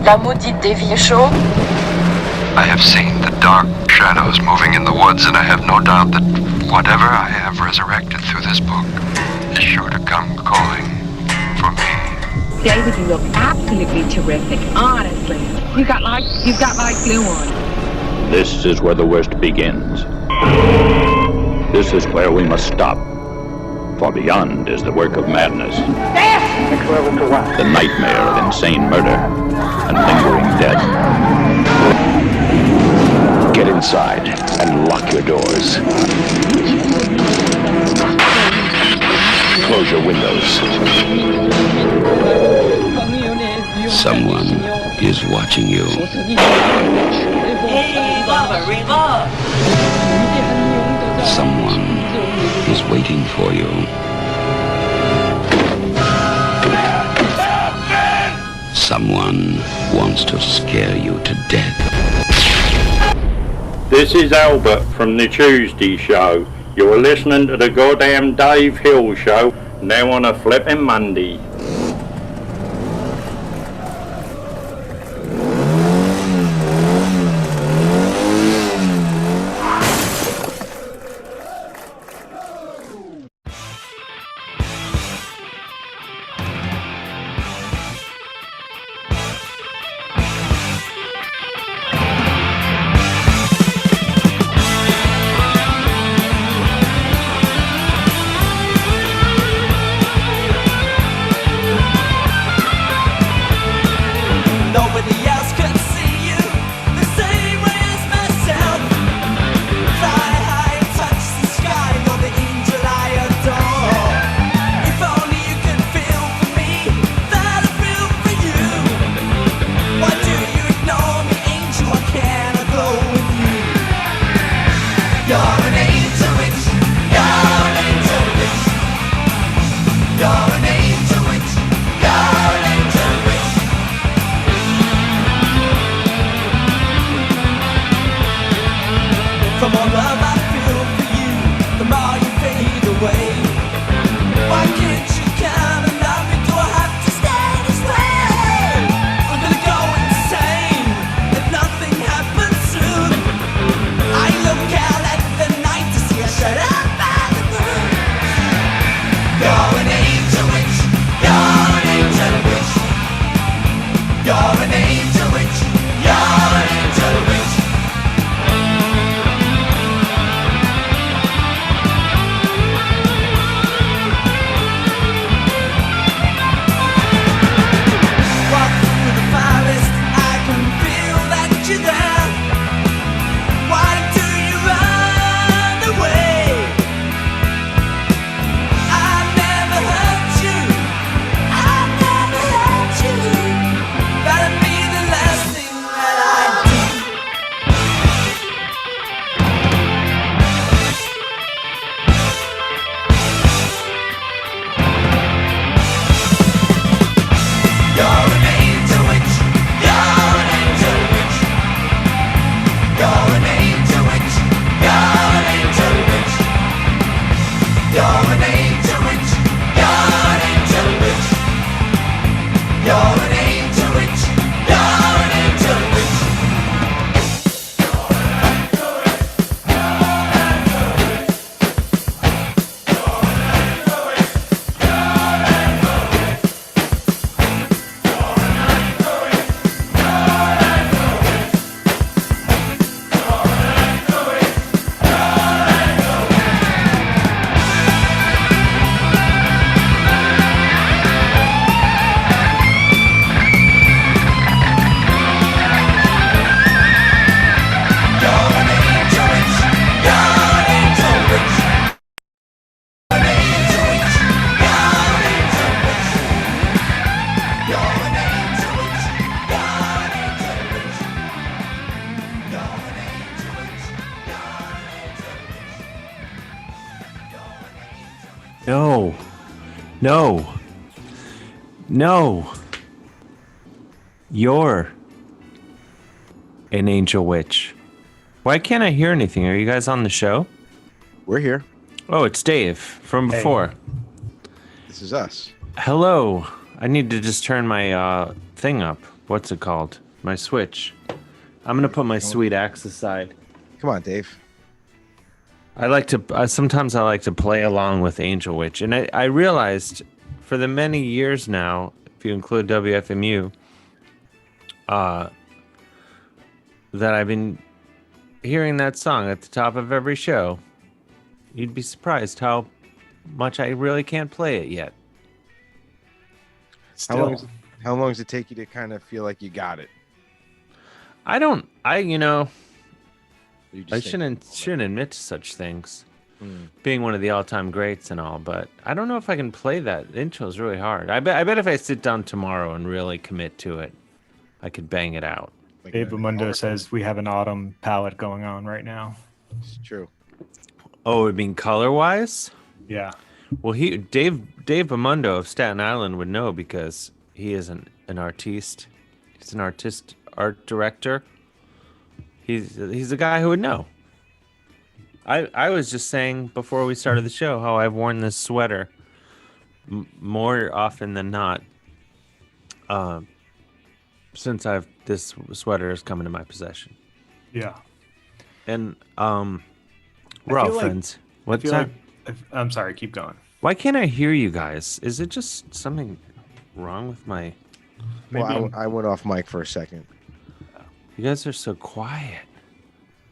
La maudite déviée chaud. I have seen the dark shadows moving in the woods, and I have no doubt that whatever I have resurrected through this book is sure to come calling for me. David, you look absolutely terrific, honestly. You've got like glue on. This is where the worst begins. This is where we must stop. For beyond is the work of madness. The nightmare of insane murder and lingering death. Get inside and lock your doors. Close your windows. Someone is watching you. Someone is waiting for you. Someone wants to scare you to death. This is Albert from the Tuesday Show. You're listening to the goddamn Dave Hill Show, now on a flipping Monday. No. No. No. You're an angel witch. Why can't I hear anything? Are you guys on the show? We're here. Oh, it's Dave from before. This is us. Hello. I need to just turn my thing up. What's it called? My Switch. I'm gonna put my sweet axe aside. Come on, Dave. Sometimes I like to play along with Angel Witch, and I realized for the many years now, if you include WFMU, that I've been hearing that song at the top of every show. You'd be surprised how much I really can't play it yet. How long does it take you to kind of feel like you got it? I shouldn't admit to such things, being one of the all-time greats and all, but I don't know if I can play that. Intro is really hard. I bet if I sit down tomorrow and really commit to it, I could bang it out. Dave Bamundo says we have an autumn palette going on right now. It's true. Oh, it mean color-wise? Yeah. Well, Dave Bamundo of Staten Island would know because he is an artiste. He's an art director. He's a guy who would know. I was just saying before we started the show how I've worn this sweater more often than not since this sweater has come into my possession. Yeah. And we're all friends. What's that? I'm sorry, keep going. Why can't I hear you guys? Is it just something wrong with my... Well, I went off mic for a second. You guys are so quiet.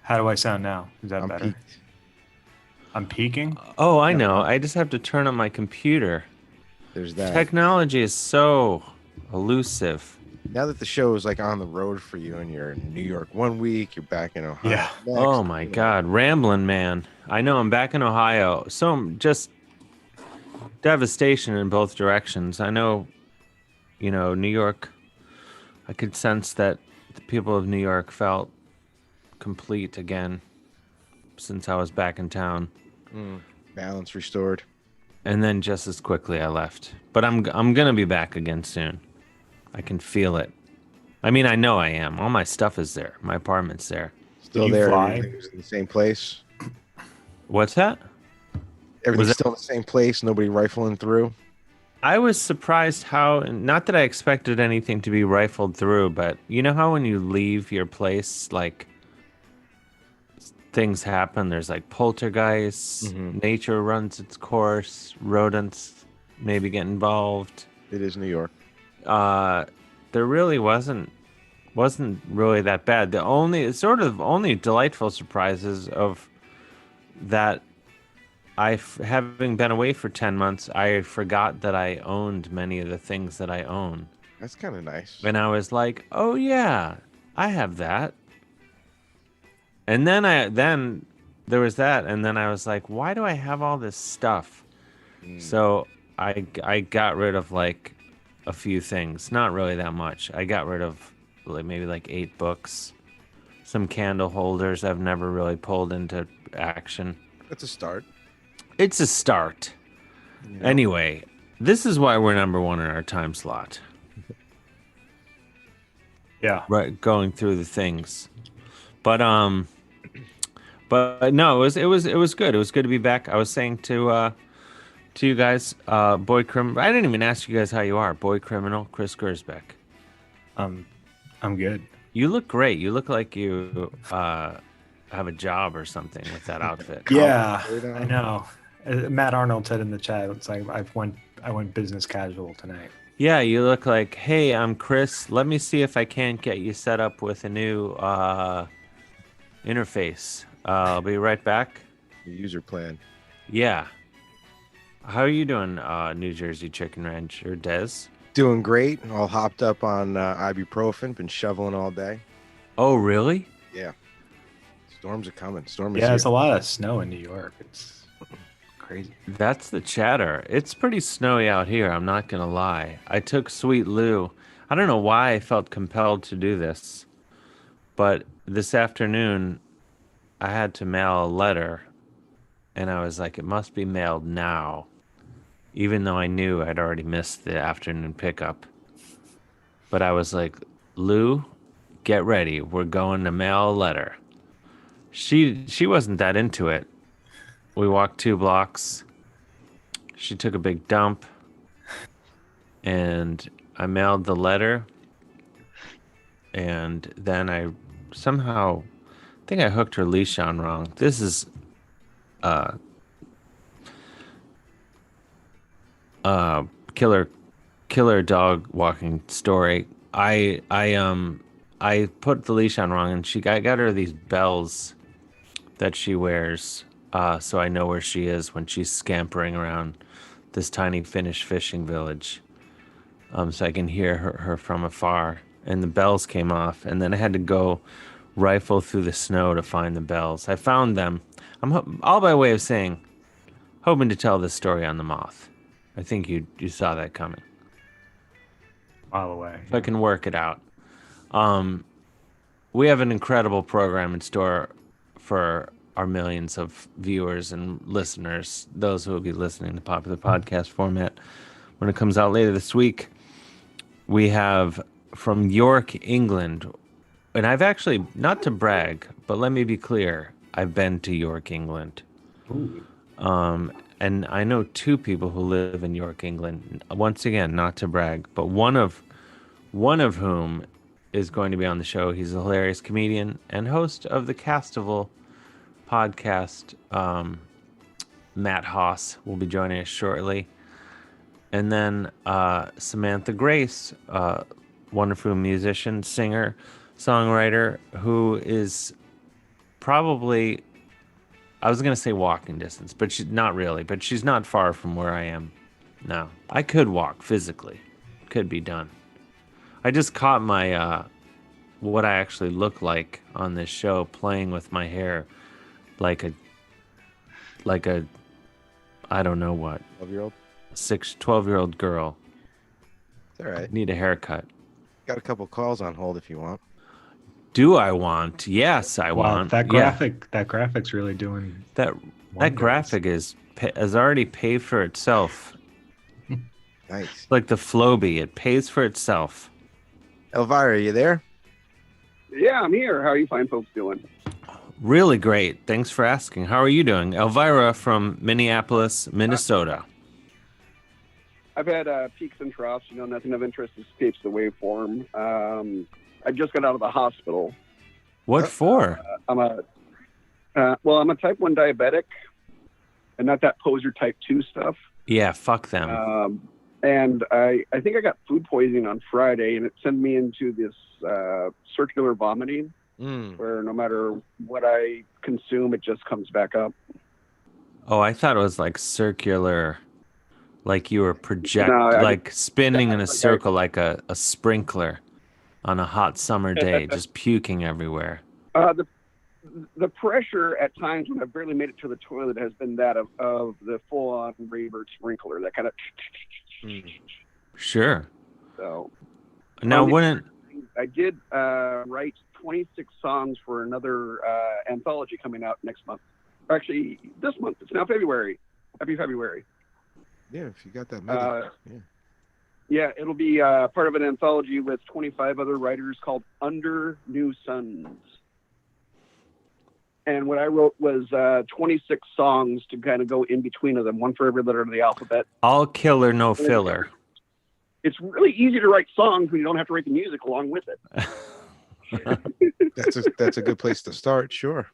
How do I sound now? Is that better? Peaked. I'm peaking? Oh, I know. I just have to turn on my computer. There's that. Technology is so elusive. Now that the show is like on the road for you and you're in New York 1 week, you're back in Ohio. Yeah. next, Oh my God, rambling man. I know I'm back in Ohio. So just devastation in both directions. I know, New York, I could sense that the people of New York felt complete again since I was back in town. Balance restored. And then just as quickly I left. But I'm gonna be back again soon. I can feel it. I mean, I know I am. All my stuff is there. My apartment's there. Still you there. fly? Everything's in the same place. What's that? Everything's still in the same place. Nobody rifling through. I was surprised how, not that I expected anything to be rifled through, but you know how when you leave your place, like, things happen? There's like poltergeists, nature runs its course, rodents maybe get involved. It is New York. There really wasn't really that bad. The only delightful surprises of that, having been away for 10 months, I forgot that I owned many of the things that I own. That's kind of nice. And I was like, oh yeah, I have that. And then there was that, and then I was like, why do I have all this stuff? So I got rid of like a few things, not really that much. I got rid of maybe 8 books, some candle holders I've never really pulled into action. That's a start. It's a start. Yeah. Anyway, this is why we're number one in our time slot. Yeah. Right, going through the things. But no, it was good. It was good to be back. I was saying to you guys, Boy Criminal. I didn't even ask you guys how you are. Boy Criminal, Chris Gersbeck. I'm good. You look great. You look like you have a job or something with that outfit. Yeah, I know. Matt Arnold said in the chat, it's like I went business casual tonight. Yeah, you look like, hey, I'm Chris. Let me see if I can't get you set up with a new interface. I'll be right back. The user plan. Yeah. How are you doing, New Jersey Chicken Ranch or Des? Doing great. All hopped up on ibuprofen. Been shoveling all day. Oh, really? Yeah. Storms are coming. There's a lot of snow in New York. It's crazy. That's the chatter. It's pretty snowy out here, I'm not going to lie. I took Sweet Lou. I don't know why I felt compelled to do this, but this afternoon I had to mail a letter, and I was like, it must be mailed now, even though I knew I'd already missed the afternoon pickup. But I was like, Lou, get ready. We're going to mail a letter. She wasn't that into it. We walked 2 blocks. She took a big dump, and I mailed the letter, and then I somehow think I hooked her leash on wrong. This is killer dog walking story. I put the leash on wrong, and I got her these bells that she wears, so I know where she is when she's scampering around this tiny Finnish fishing village. So I can hear her from afar. And the bells came off, and then I had to go rifle through the snow to find the bells. I found them. All by way of saying, hoping to tell this story on the Moth. I think you saw that coming. Mile away. So I can work it out. We have an incredible program in store for our millions of viewers and listeners, those who will be listening to Popular Podcast format when it comes out later this week. We have from York, England, and I've actually, not to brag, but let me be clear, I've been to York, England. Ooh. And I know two people who live in York, England. Once again, not to brag, but one of whom is going to be on the show. He's a hilarious comedian and host of the Castival podcast. Matt Haas will be joining us shortly. And then Samantha Grace, wonderful musician, singer, songwriter, who is probably, I was going to say walking distance, but she's not really, but she's not far from where I am now. I could walk physically. Could be done. I just caught my, what I actually look like on this show, playing with my hair like a, I don't know what. 12-year-old? 12-year-old girl. It's all right. Need a haircut. Got a couple calls on hold if you want. Do I want? Yes, I Wow, want. that Yeah. graphic's really doing That wonders. graphic has already paid for itself. Nice. Like the Floby, it pays for itself. Elvira, are you there? Yeah, I'm here. How are you fine folks doing? Really great. Thanks for asking. How are you doing? Elvira from Minneapolis, Minnesota. I've had peaks and troughs. Nothing of interest escapes the waveform. I just got out of the hospital. What for? I'm a type 1 diabetic, and not that poser type 2 stuff. Yeah, fuck them. And I think I got food poisoning on Friday, and it sent me into this circular vomiting, where no matter what I consume, it just comes back up. Oh, I thought it was like circular, like you were spinning in a circle like a sprinkler on a hot summer day, just puking everywhere. The pressure at times when I've barely made it to the toilet has been that of the full-on Rayburn sprinkler, that kind of... Sure. So now, wouldn't I did write 26 songs for another anthology coming out next month. Or actually, this month. It's now February. Happy February. Yeah, if you got that many. Yeah, it'll be part of an anthology with 25 other writers called Under New Suns. And what I wrote was 26 songs to kind of go in between of them, one for every letter of the alphabet. All killer, no filler. It's really easy to write songs when you don't have to write the music along with it. That's a good place to start, sure.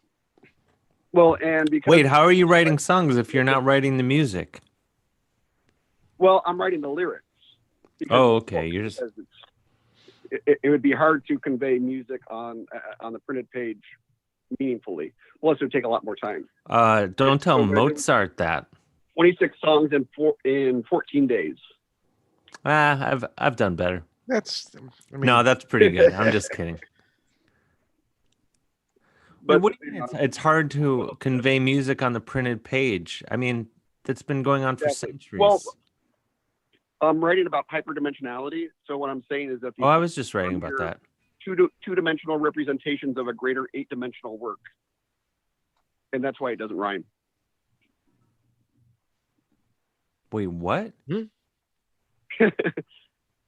Well, and because... Wait, how are you writing songs if you're not writing the music? Well, I'm writing the lyrics. Oh, okay. You're just... It would be hard to convey music on the printed page meaningfully. Plus, it would take a lot more time. Don't tell Mozart that. 26 songs in 14 days. I've done better. No, that's pretty good. I'm just kidding. But what do you mean it's hard to convey music on the printed page? I mean, that's been going on for centuries. Well, I'm writing about hyperdimensionality. So what I'm saying is that I was just writing about that. Two-dimensional representations of a greater 8-dimensional work. And that's why it doesn't rhyme. Wait, what?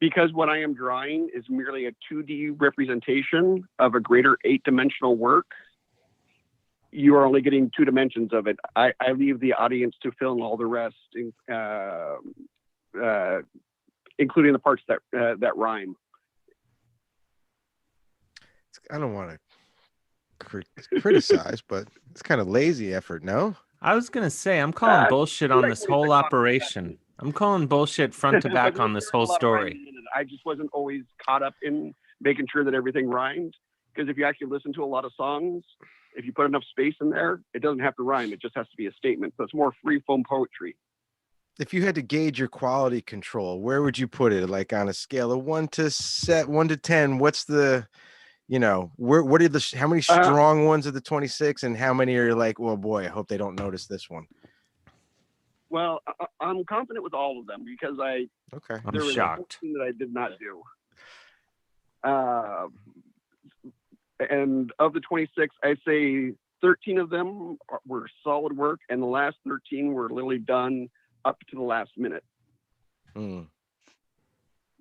Because what I am drawing is merely a 2D representation of a greater 8-dimensional work. You are only getting 2 dimensions of it. I leave the audience to fill in all the rest, including the parts that rhyme. I don't want to criticize, but it's kind of lazy effort, no? I was gonna say I'm calling bullshit on this whole operation. I'm calling bullshit front to back on this whole story. I just wasn't always caught up in making sure that everything rhymed. Because if you actually listen to a lot of songs, if you put enough space in there, it doesn't have to rhyme. It just has to be a statement. So it's more free form poetry. If you had to gauge your quality control, where would you put it? Like on a scale of 1 to 10, what's the, what are how many strong ones of the 26 and how many are like, well, boy, I hope they don't notice this one? Well, I'm confident with all of them because I'm shocked that I did not do. And of the 26, I'd say 13 of them were solid work, and the last 13 were literally done up to the last minute. And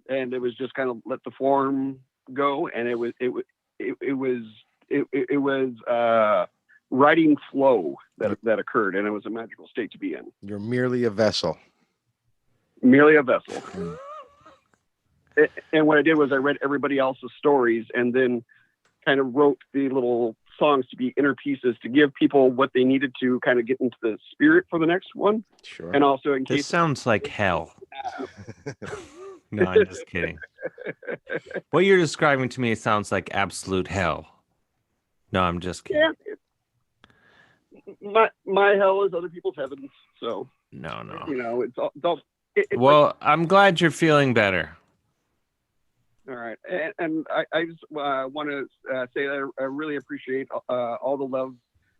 it was just kind of let the form go, and it was writing flow that occurred, and it was a magical state to be in. You're merely a vessel. Merely a vessel. And what I did was I read everybody else's stories and then kind of wrote the little songs to be inner pieces to give people what they needed to kind of get into the spirit for the next one. Sure. And also in case this sounds like hell. No, I'm just kidding. What you're describing to me sounds like absolute hell. No, I'm just kidding. Yeah, my hell is other people's heavens. So no. It's all well, like, I'm glad you're feeling better. All right. And I just want to say that I really appreciate all the love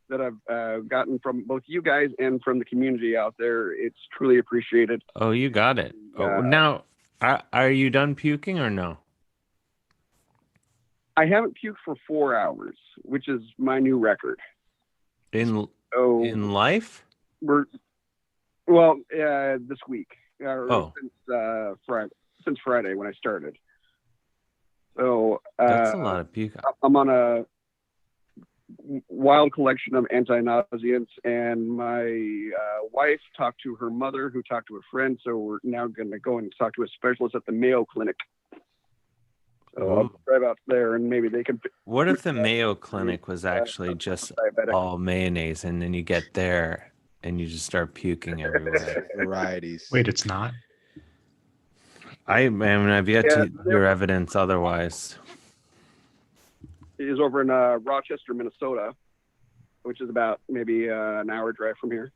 that I've gotten from both you guys and from the community out there. It's truly appreciated. Oh, you got it. Now, are you done puking or no? I haven't puked for 4 hours, which is my new record. In life? This week. Since Friday when I started. So that's a lot of puke. I'm on a wild collection of anti-nauseants, and my wife talked to her mother, who talked to a friend. So we're now going to go and talk to a specialist at the Mayo Clinic. So I'll drive out there, and maybe they can. What if the Mayo Clinic was actually just all mayonnaise, and then you get there and you just start puking everywhere? Varieties. Wait, it's not? I've yet to hear evidence otherwise. It is over in Rochester, Minnesota, which is about maybe an hour drive from here.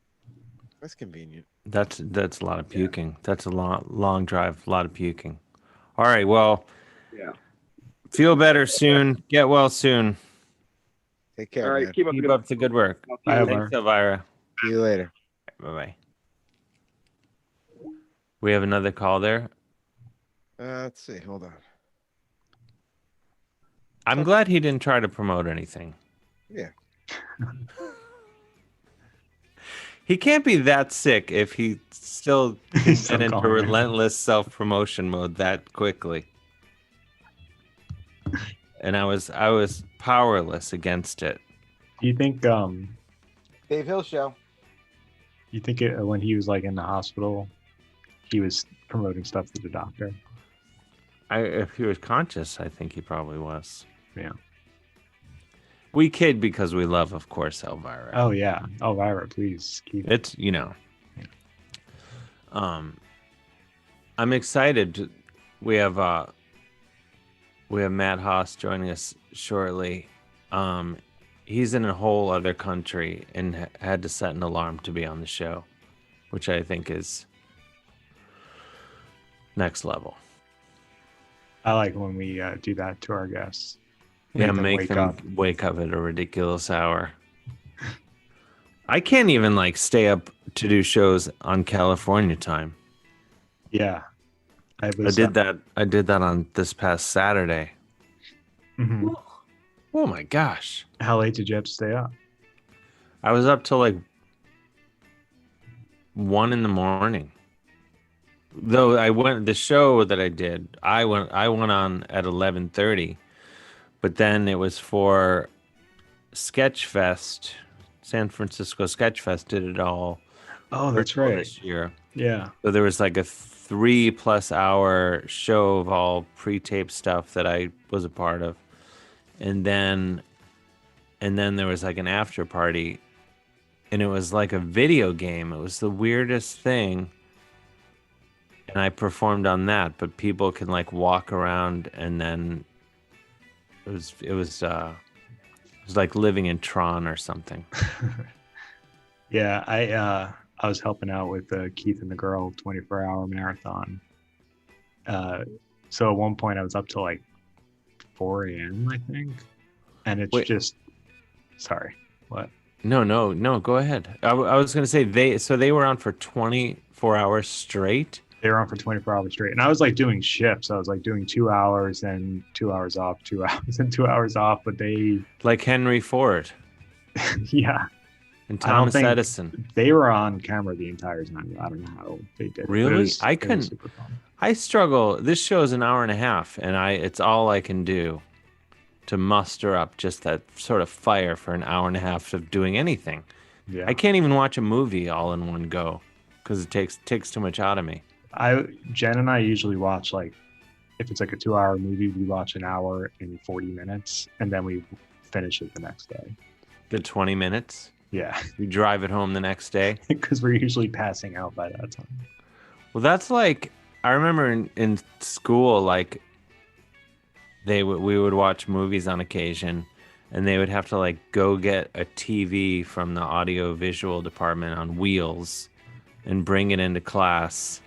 That's convenient. That's a lot of puking. Yeah. That's a long drive, a lot of puking. All right, well, feel better soon. Get well soon. Take care. All right, man. keep up the good work. Bye, thanks, Elvira. See you later. Bye-bye. We have another call there. Let's see. Hold on. I'm glad he didn't try to promote anything. Yeah. He can't be that sick if he still get into relentless self-promotion mode that quickly. And I was powerless against it. Do you think Dave Hill Show. You think when he was like in the hospital, he was promoting stuff to the doctor? If he was conscious, I think he probably was. Yeah. We kid because we love, of course, Elvira. Oh yeah, Elvira, please keep it. It's I'm excited. We have Matt Haas joining us shortly. He's in a whole other country and had to set an alarm to be on the show, which I think is next level. I like when we do that to our guests. Make them wake up at a ridiculous hour. I can't even stay up to do shows on California time. Yeah, I did that. I did that on this past Saturday. Mm-hmm. Oh my gosh! How late did you have to stay up? I was up till 1 a.m. Though the show that I did, I went on at 11:30, but then it was for Sketchfest, San Francisco Sketchfest did it all. Oh, that's right. This year. Yeah. So there was a 3+ hour show of all pre-taped stuff that I was a part of, and then there was like an after party, and it was like a video game. It was the weirdest thing. And I performed on that, but people can like walk around, and then it was like living in Tron or something. Yeah, I was helping out with Keith and the Girl 24-hour marathon. So at one point I was up till like 4 a.m. I think, and it's just. Sorry, what? No, go ahead. I was gonna say they were on for 24 hours straight. They were on for 24 hours straight, and I was like doing shifts. I was like doing 2 hours and 2 hours off, 2 hours and 2 hours off. But they like Henry Ford, yeah, and Thomas Edison. They were on camera the entire time. I don't know how they did. Really, I couldn't. I struggle. This show is an hour and a half, and it's all I can do to muster up just that sort of fire for an hour and a half of doing anything. Yeah. I can't even watch a movie all in one go because it takes too much out of me. Jen and I usually watch, like, if it's like a 2-hour movie, we watch an hour and 40 minutes, and then we finish it the next day. The 20 minutes? Yeah. We drive it home the next day? Because we're usually passing out by that time. Well, that's like, I remember in school, like, we would watch movies on occasion, and they would have to like go get a TV from the audio visual department on wheels and bring it into class,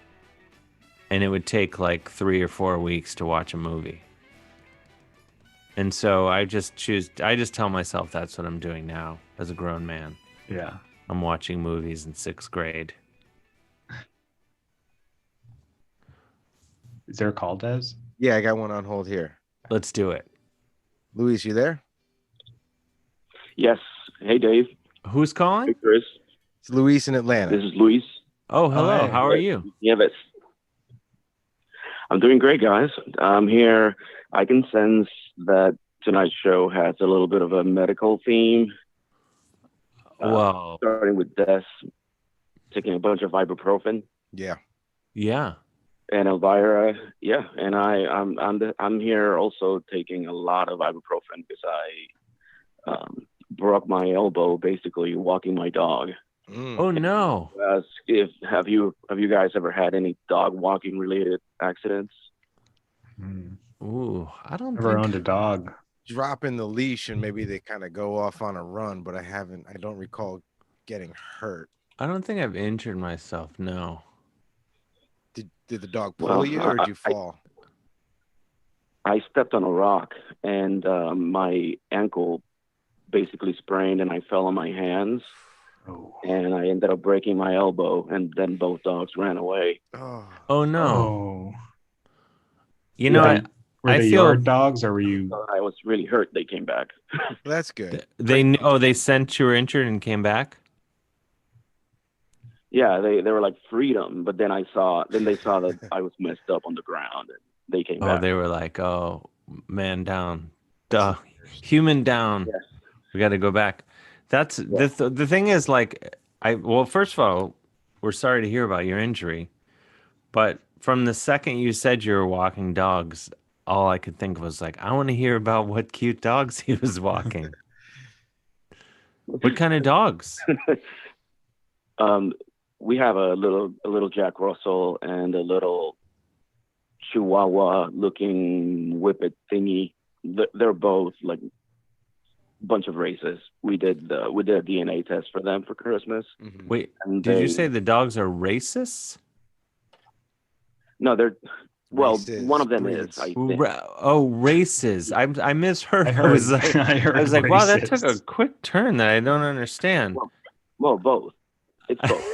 and it would take like 3 or 4 weeks to watch a movie. And so I just tell myself that's what I'm doing now as a grown man. Yeah. I'm watching movies in 6th grade. Is there a call, Des? Yeah, I got one on hold here. Let's do it. Luis, you there? Yes. Hey, Dave. Who's calling? Hey, Chris. It's Luis in Atlanta. This is Luis. Oh, hello. Hi. How are you? Yeah, I'm doing great, guys. I'm here. I can sense that tonight's show has a little bit of a medical theme. Well, starting with Des taking a bunch of ibuprofen. Yeah. Yeah. And Elvira, yeah, and I'm here also taking a lot of ibuprofen because I broke my elbow basically walking my dog. Oh no! Have you guys ever had any dog walking related accidents? Ooh, I don't Never owned a dog. Dropping the leash and maybe they kind of go off on a run, but I don't recall getting hurt. I don't think I've injured myself. No. Did the dog pull you, or did you fall? I stepped on a rock, and my ankle basically sprained, and I fell on my hands. Oh. And I ended up breaking my elbow, and then both dogs ran away. Oh no! Oh. You know, were I they feel yard dogs, or were you? I was really hurt. They came back. Well, that's good. They sent you were injured and came back. Yeah, they were like freedom, but then they saw that I was messed up on the ground, and they came back. Oh, they were like, "Oh, man down, human down. Yeah. We got to go back." That's the thing is, like, first of all, we're sorry to hear about your injury, but from the second you said you were walking dogs, all I could think was like, I want to hear about what cute dogs he was walking. What kind of dogs? We have a little Jack Russell and a little Chihuahua looking whippet thingy. They're both like a bunch of races. We did a DNA test for them for Christmas. Mm-hmm. Wait, did you say the dogs are racists? No, they're Races, one of them breeds. is. I think. Races. I misheard. I was like, wow, that took a quick turn that I don't understand. Well, both. It's both.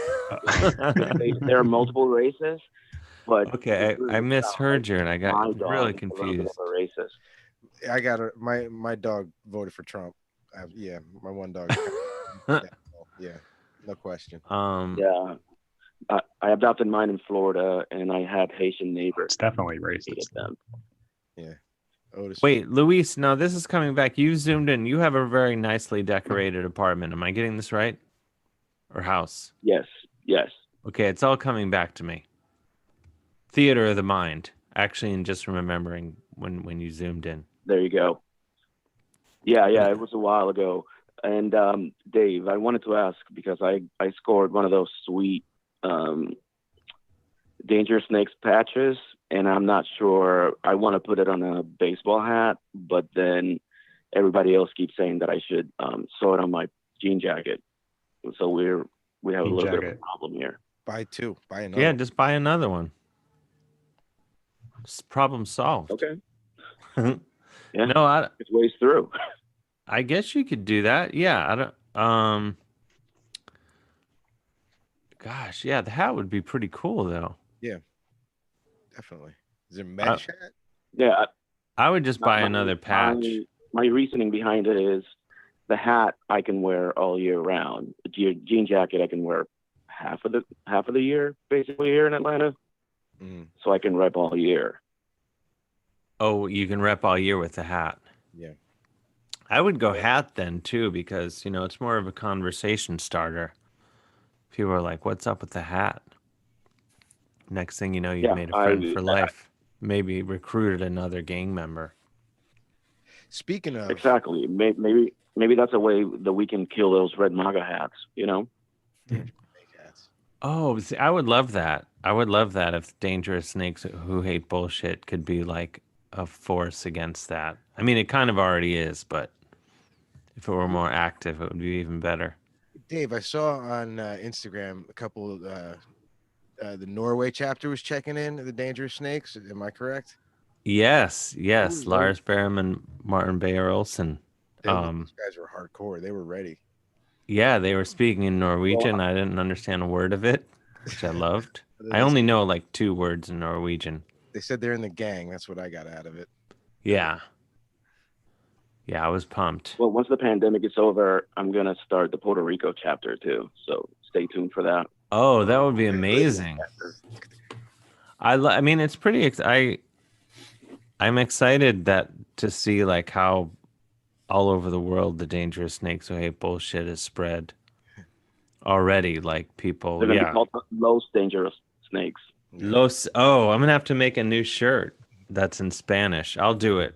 There are multiple races, but okay, I misheard you, and I got really confused. Racist. I got my dog voted for Trump. Yeah, my one dog. Yeah, no question. Yeah, I adopted mine in Florida, and I had Haitian neighbors. It's definitely racist. Them. Yeah. Otis. Wait, Luis. Now this is coming back. You zoomed in. You have a very nicely decorated apartment. Am I getting this right? Or house? Yes. Okay, it's all coming back to me. Theater of the mind. Actually, and just remembering when you zoomed in. There you go. Yeah, it was a while ago. And Dave, I wanted to ask because I scored one of those sweet Dangerous Snakes patches, and I'm not sure I want to put it on a baseball hat, but then everybody else keeps saying that I should sew it on my jean jacket. So we have a little bit of a problem here. Buy two. Buy another. Yeah, just buy another one. Problem solved. Okay. Yeah. No, it's ways through. I guess you could do that. Yeah, I don't. Gosh, yeah, the hat would be pretty cool though. Yeah, definitely. Is it a mesh hat? Yeah, I would just buy another patch. My reasoning behind it is the hat I can wear all year round. The jean jacket I can wear half of the year, basically here in Atlanta. So I can rep all year. Oh, you can rep all year with the hat. Yeah. I would go hat then too, because it's more of a conversation starter. People are like, "What's up with the hat?" Next thing you know, you've made a friend for life. Maybe recruited another gang member. Speaking of exactly, maybe that's a way that we can kill those red MAGA hats. Oh, see, I would love that. I would love that if Dangerous Snakes Who Hate Bullshit could be like a force against that. I mean, it kind of already is, but if it were more active, it would be even better. Dave, I saw on Instagram a couple of the Norway chapter was checking in the Dangerous Snakes. Am I correct? Yes. Lars Berrum and Martin Beyer-Olsen. These guys were hardcore. They were ready. Yeah, they were speaking in Norwegian. I didn't understand a word of it, which I loved. I only know like 2 words in Norwegian. They said they're in the gang. That's what I got out of it. Yeah. Yeah, I was pumped. Well, once the pandemic is over, I'm going to start the Puerto Rico chapter too. So stay tuned for that. Oh, that would be amazing. I mean, it's pretty. I'm excited to see like how all over the world the Dangerous Snakes Who Hate Bullshit is spread already. Like people, they're gonna be called Los Dangerous Snakes. Los. Oh, I'm gonna have to make a new shirt that's in Spanish. I'll do it.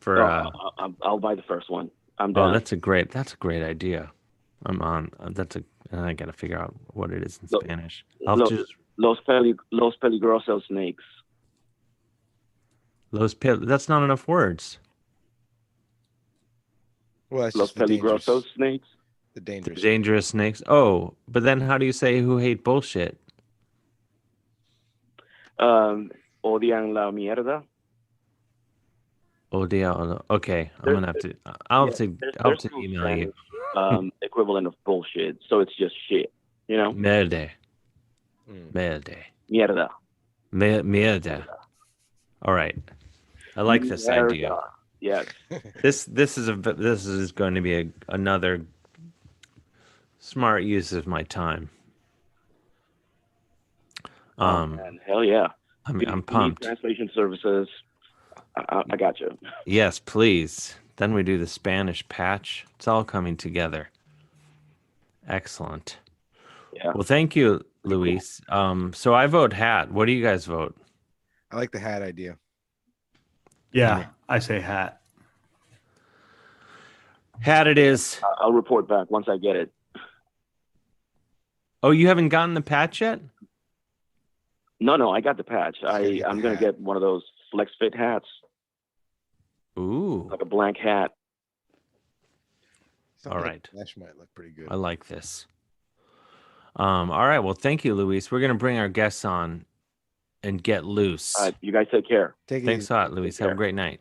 I'll buy the first one. I'm done. Oh, that's a great idea. I'm on. I got to figure out what it is in Spanish. Los Peligrosos Snakes. That's not enough words. Well, Los Peligrosos Snakes. The dangerous snakes. Oh, but then how do you say who hate bullshit? Odian la mierda. Okay, I'm gonna have to. I'll have to email you. Equivalent of bullshit, so it's just shit. Merde. Mierda. Mierda. All right. I like this idea. Yes. This is going to be another smart use of my time. Man, hell yeah. I'm pumped. Translation services. I got you. Yes, please. Then we do the Spanish patch. It's all coming together. Excellent. Yeah. Well, thank you, Luis. So I vote hat. What do you guys vote? I like the hat idea. Yeah, I say hat. Hat it is. I'll report back once I get it. Oh, you haven't gotten the patch yet? No, I got the patch. I'm going to get one of those flex fit hats. Ooh. Like a blank hat. All right. That might look pretty good. I like this. All right. Well, thank you, Luis. We're going to bring our guests on and get loose. All right. You guys take care. Thanks a lot, Luis. Have a great night.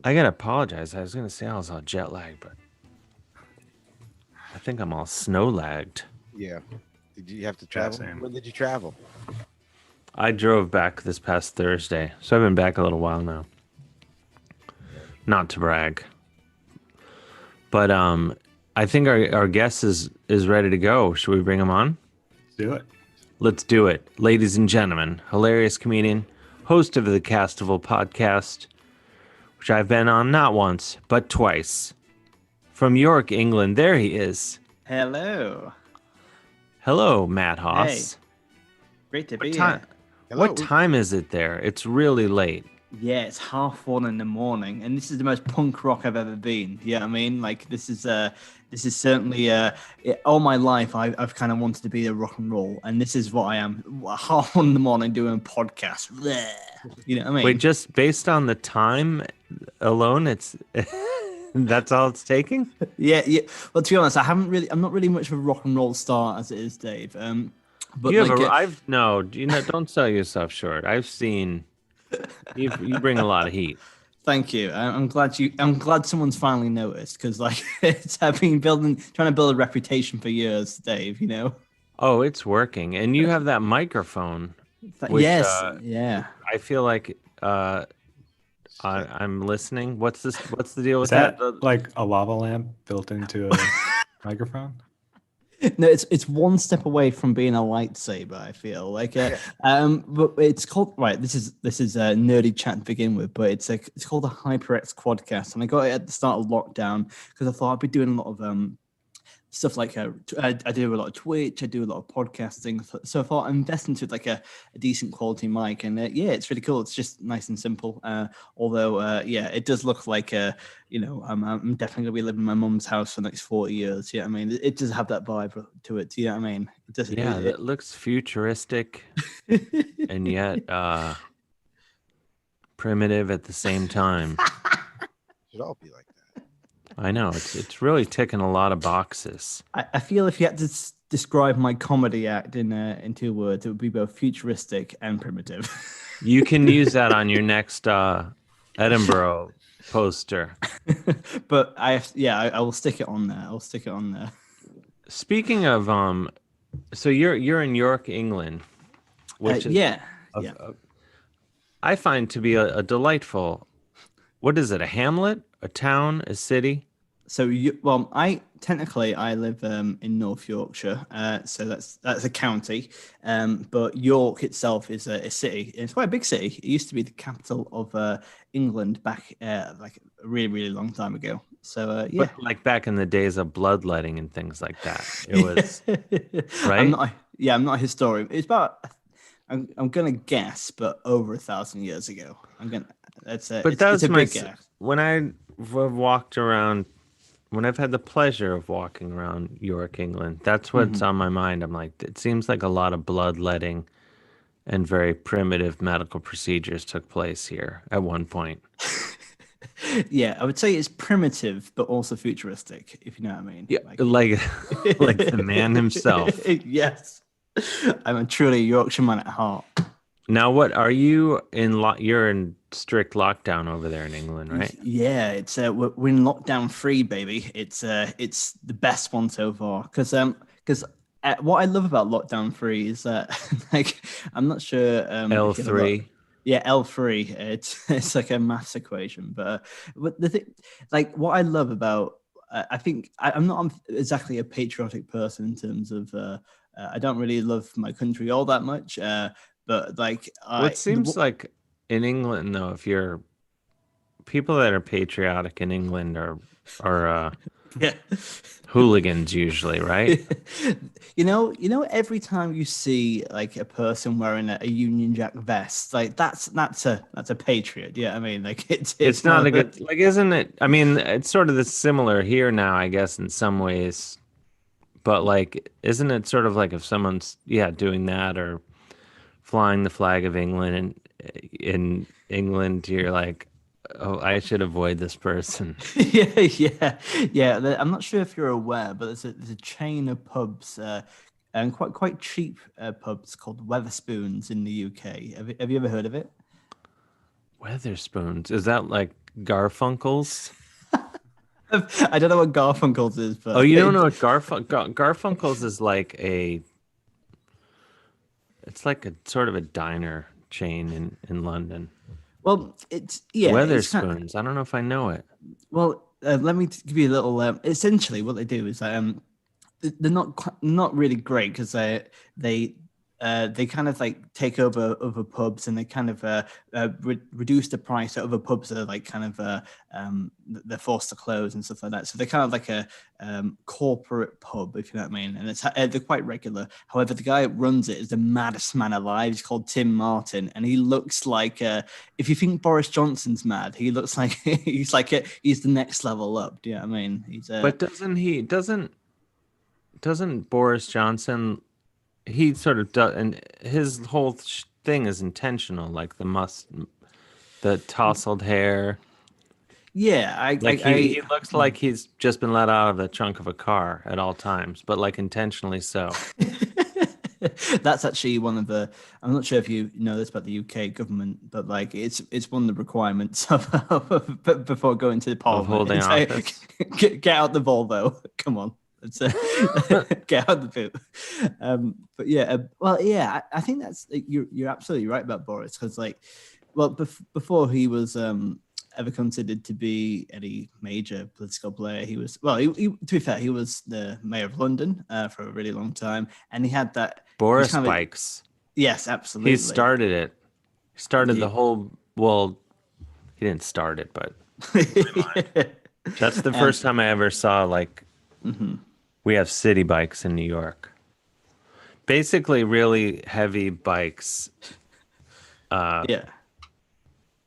I got to apologize. I was going to say I was all jet lagged, but I think I'm all snow lagged. Yeah. Did you have to travel? When did you travel? I drove back this past Thursday, so I've been back a little while now. Not to brag, but I think our guest is ready to go. Should we bring him on? Do it. Let's do it, ladies and gentlemen. Hilarious comedian, host of the Castival podcast, which I've been on not once but twice. From York, England, there he is. Hello. Hello, Matt Haas. Hey. Great to be here. What time is it there? It's really late. Yeah, it's 1:30 in the morning, and this is the most punk rock I've ever been. You know what I mean? Like this is certainly all my life I've kind of wanted to be a rock and roll, and this is what I am. 1:30 in the morning doing a podcast. Bleh. You know what I mean? Wait, just based on the time alone, it's that's all it's taking? Yeah. Well, to be honest, I'm not really much of a rock and roll star as it is, Dave. But don't sell yourself short. I've seen you bring a lot of heat. Thank you. I'm glad someone's finally noticed, because like I've been trying to build a reputation for years, Dave. You know. Oh, it's working, and you have that microphone. Yes. Yeah. I feel like I'm listening. What's the deal with that? Like a lava lamp built into a microphone? No, it's one step away from being a lightsaber. I feel like, but it's called This is a nerdy chat to begin with, but it's called a HyperX Quadcast, and I got it at the start of lockdown because I thought I'd be doing a lot of stuff like I do a lot of Twitch, I do a lot of podcasting, so I thought I'd invest into like a decent quality mic, and it's really cool. It's just nice and simple. Although it does look like I'm definitely gonna be living in my mum's house for the next 40 years. Yeah, I mean, it does have that vibe to it. You know what I mean? It looks futuristic and yet primitive at the same time. Should all be like that. I know, it's really ticking a lot of boxes. I feel if you had to describe my comedy act in 2 words, it would be both futuristic and primitive. You can use that on your next Edinburgh poster. But I will stick it on there. Speaking of so you're in York, England, which is I find to be a delightful. What is it? A hamlet? A town? A city? So I live in North Yorkshire, so that's a county. But York itself is a city. It's quite a big city. It used to be the capital of England back like a really, really long time ago. So but like back in the days of bloodletting and things like that. It was right. I'm not a historian. It's about I'm gonna guess, but over 1,000 years ago. It's a big guess. When I've walked around, when I've had the pleasure of walking around York, England, that's what's on my mind. I'm like, it seems like a lot of bloodletting and very primitive medical procedures took place here at one point. Yeah, I would say it's primitive, but also futuristic, if you know what I mean. Yeah, like the man himself. Yes, I'm a truly Yorkshireman at heart. Now, what are you in? You're in strict lockdown over there in England, right? Yeah, it's we're in lockdown 3, baby. It's the best one so far because what I love about lockdown 3 is that like I'm not sure L3. Yeah, L3. It's like a maths equation, but the thing, like what I love about I think I'm not exactly a patriotic person in terms of I don't really love my country all that much. But like, it seems like in England, though, if you're people that are patriotic in England are hooligans usually, right? You know, every time you see like a person wearing a Union Jack vest, like that's a patriot. Yeah, I mean, like it's not a good like, isn't it? I mean, it's sort of similar here now, I guess, in some ways. But like, isn't it sort of like if someone's doing that or flying the flag of England and in England, you're like, oh, I should avoid this person. Yeah. I'm not sure if you're aware, but there's a chain of pubs and quite cheap pubs called Wetherspoons in the UK. Have you ever heard of it? Wetherspoons? Is that like Garfunkel's? I don't know what Garfunkel's is, but you don't know what Garfunkel's is like it's like a sort of a diner chain in London. Well, Wetherspoons. I don't know if I know it. Well, let me give you a little. Essentially, what they do is they're not really great because they they kind of like take over other pubs, and they kind of reduce the price that other pubs are like kind of they're forced to close and stuff like that. So they're kind of like a corporate pub, if you know what I mean. And it's they're quite regular. However, the guy that runs it is the maddest man alive. He's called Tim Martin, and he looks like if you think Boris Johnson's mad, he looks like he's the next level up. Do you know what I mean? He's but doesn't Boris Johnson? He sort of does, and his whole thing is intentional, like the tousled hair. Yeah, he looks like he's just been let out of the trunk of a car at all times, but like intentionally so. That's actually one of the. I'm not sure if you know this about the UK government, but like it's one of the requirements of before going to the parliament. Of holding office. Get out the Volvo. Come on. Get out the boot. But yeah, I think that's you're absolutely right about Boris, because before he was ever considered to be any major political player, he was to be fair, he was the mayor of London for a really long time, and he had that Boris Bikes. Yes, absolutely. He started it. He started the whole. Well, he didn't start it, but that's the first time I ever saw like. Mm-hmm. We have city bikes in New York. Basically, really heavy bikes. They're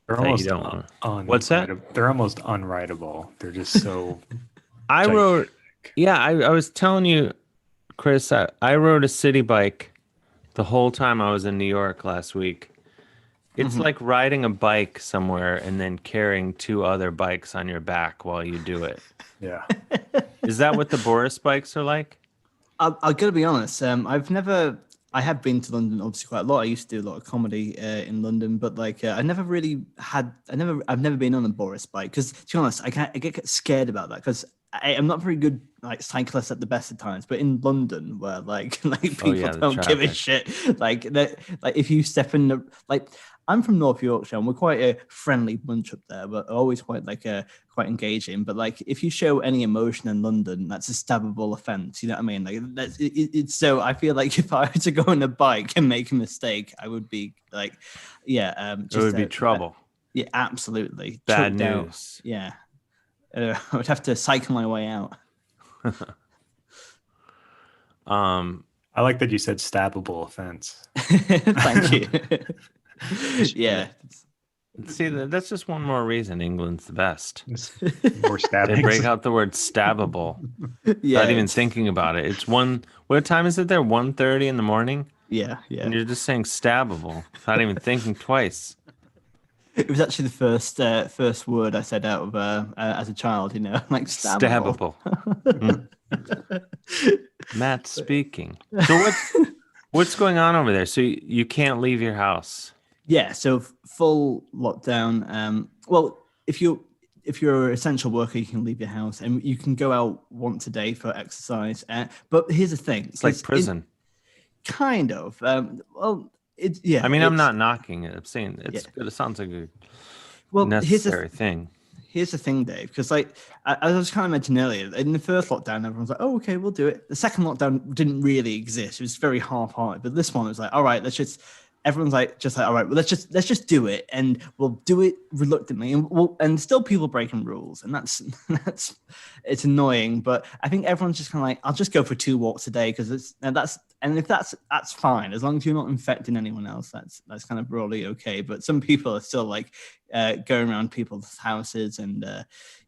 almost What's that? They're almost unrideable. They're just so. I was telling you, Chris, I rode a city bike the whole time I was in New York last week. It's like riding a bike somewhere and then carrying two other bikes on your back while you do it. Yeah. Is that what the Boris bikes are like? I gotta be honest. I have been to London obviously quite a lot. I used to do a lot of comedy in London, but like I've never been on a Boris bike, because to be honest, I get scared about that, because I'm not very good like cyclist at the best of times. But in London, where like people don't give a shit, like if you step in the like. I'm from North Yorkshire, and we're quite a friendly bunch up there, but always quite quite engaging. But like, if you show any emotion in London, that's a stabbable offence. You know what I mean? Like, it's so. I feel like if I were to go on a bike and make a mistake, I would be like, it would be trouble. Yeah, absolutely. Bad news. Yeah, I would have to cycle my way out. I like that you said stabbable offense. Thank you. Yeah. See, that's just one more reason England's the best. More stabbing. They break out the word stabbable. Yeah. Not even thinking about it. It's what time is it there? 1:30 in the morning? Yeah. And you're just saying stabbable, not even thinking twice. It was actually the first word I said out of as a child, you know, like stabbable. Matt speaking. So what's going on over there? So you can't leave your house? Yeah, so full lockdown. Well, if you're an essential worker, you can leave your house and you can go out once a day for exercise. But here's the thing: it's like prison, kind of. Well, it's yeah. I mean, I'm not knocking it. I'm saying it's good. It sounds like a necessary thing. Here's the thing, Dave, because like as I was kind of mentioning earlier, in the first lockdown, everyone's like, "Oh, okay, we'll do it." The second lockdown didn't really exist; it was very half-hearted. But this one was like, "All right, let's just." Everyone's like, all right, well, let's just do it, and we'll do it reluctantly, and still people breaking rules, and that's it's annoying. But I think everyone's just kind of like, I'll just go for 2 walks a day because if that's fine as long as you're not infecting anyone else. That's kind of broadly okay. But some people are still like going around people's houses, and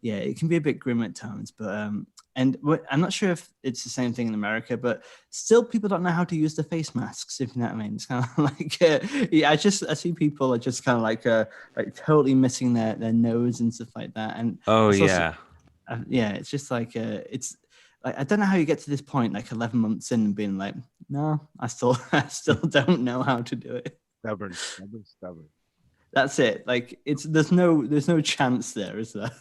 it can be a bit grim at times. But and I'm not sure if it's the same thing in America, but still people don't know how to use the face masks, if you know what I mean. It's kind of like, I see people are just kind of like totally missing their nose and stuff like that. And it's just like, it's like, I don't know how you get to this point, like 11 months in and being like, no, I still don't know how to do it. Stubborn. That's it. Like there's no chance there, is there?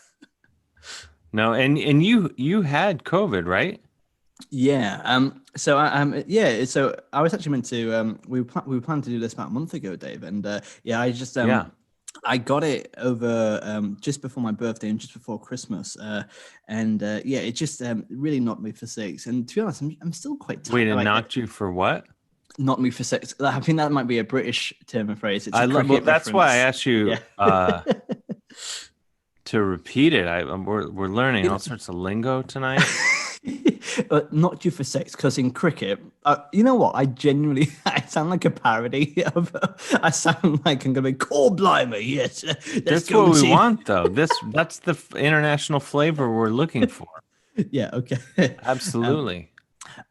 No, and you had COVID, right? Yeah. So I was actually meant to. We were planning to do this about a month ago, Dave, and I just I got it over just before my birthday and just before Christmas, it just really knocked me for 6. And to be honest, I'm still quite tired. Wait, it knocked you for what? Not me for six. I think that might be a British term and phrase. It's a Well, cricket that's why I reference. asked you to repeat it. We're learning all sorts of lingo tonight. Not you for six, because in cricket, you know what? I sound like a parody of. I sound like I'm gonna be call blimey. Yes, that's what we want, though. That's the international flavor we're looking for. Yeah. Okay. Absolutely.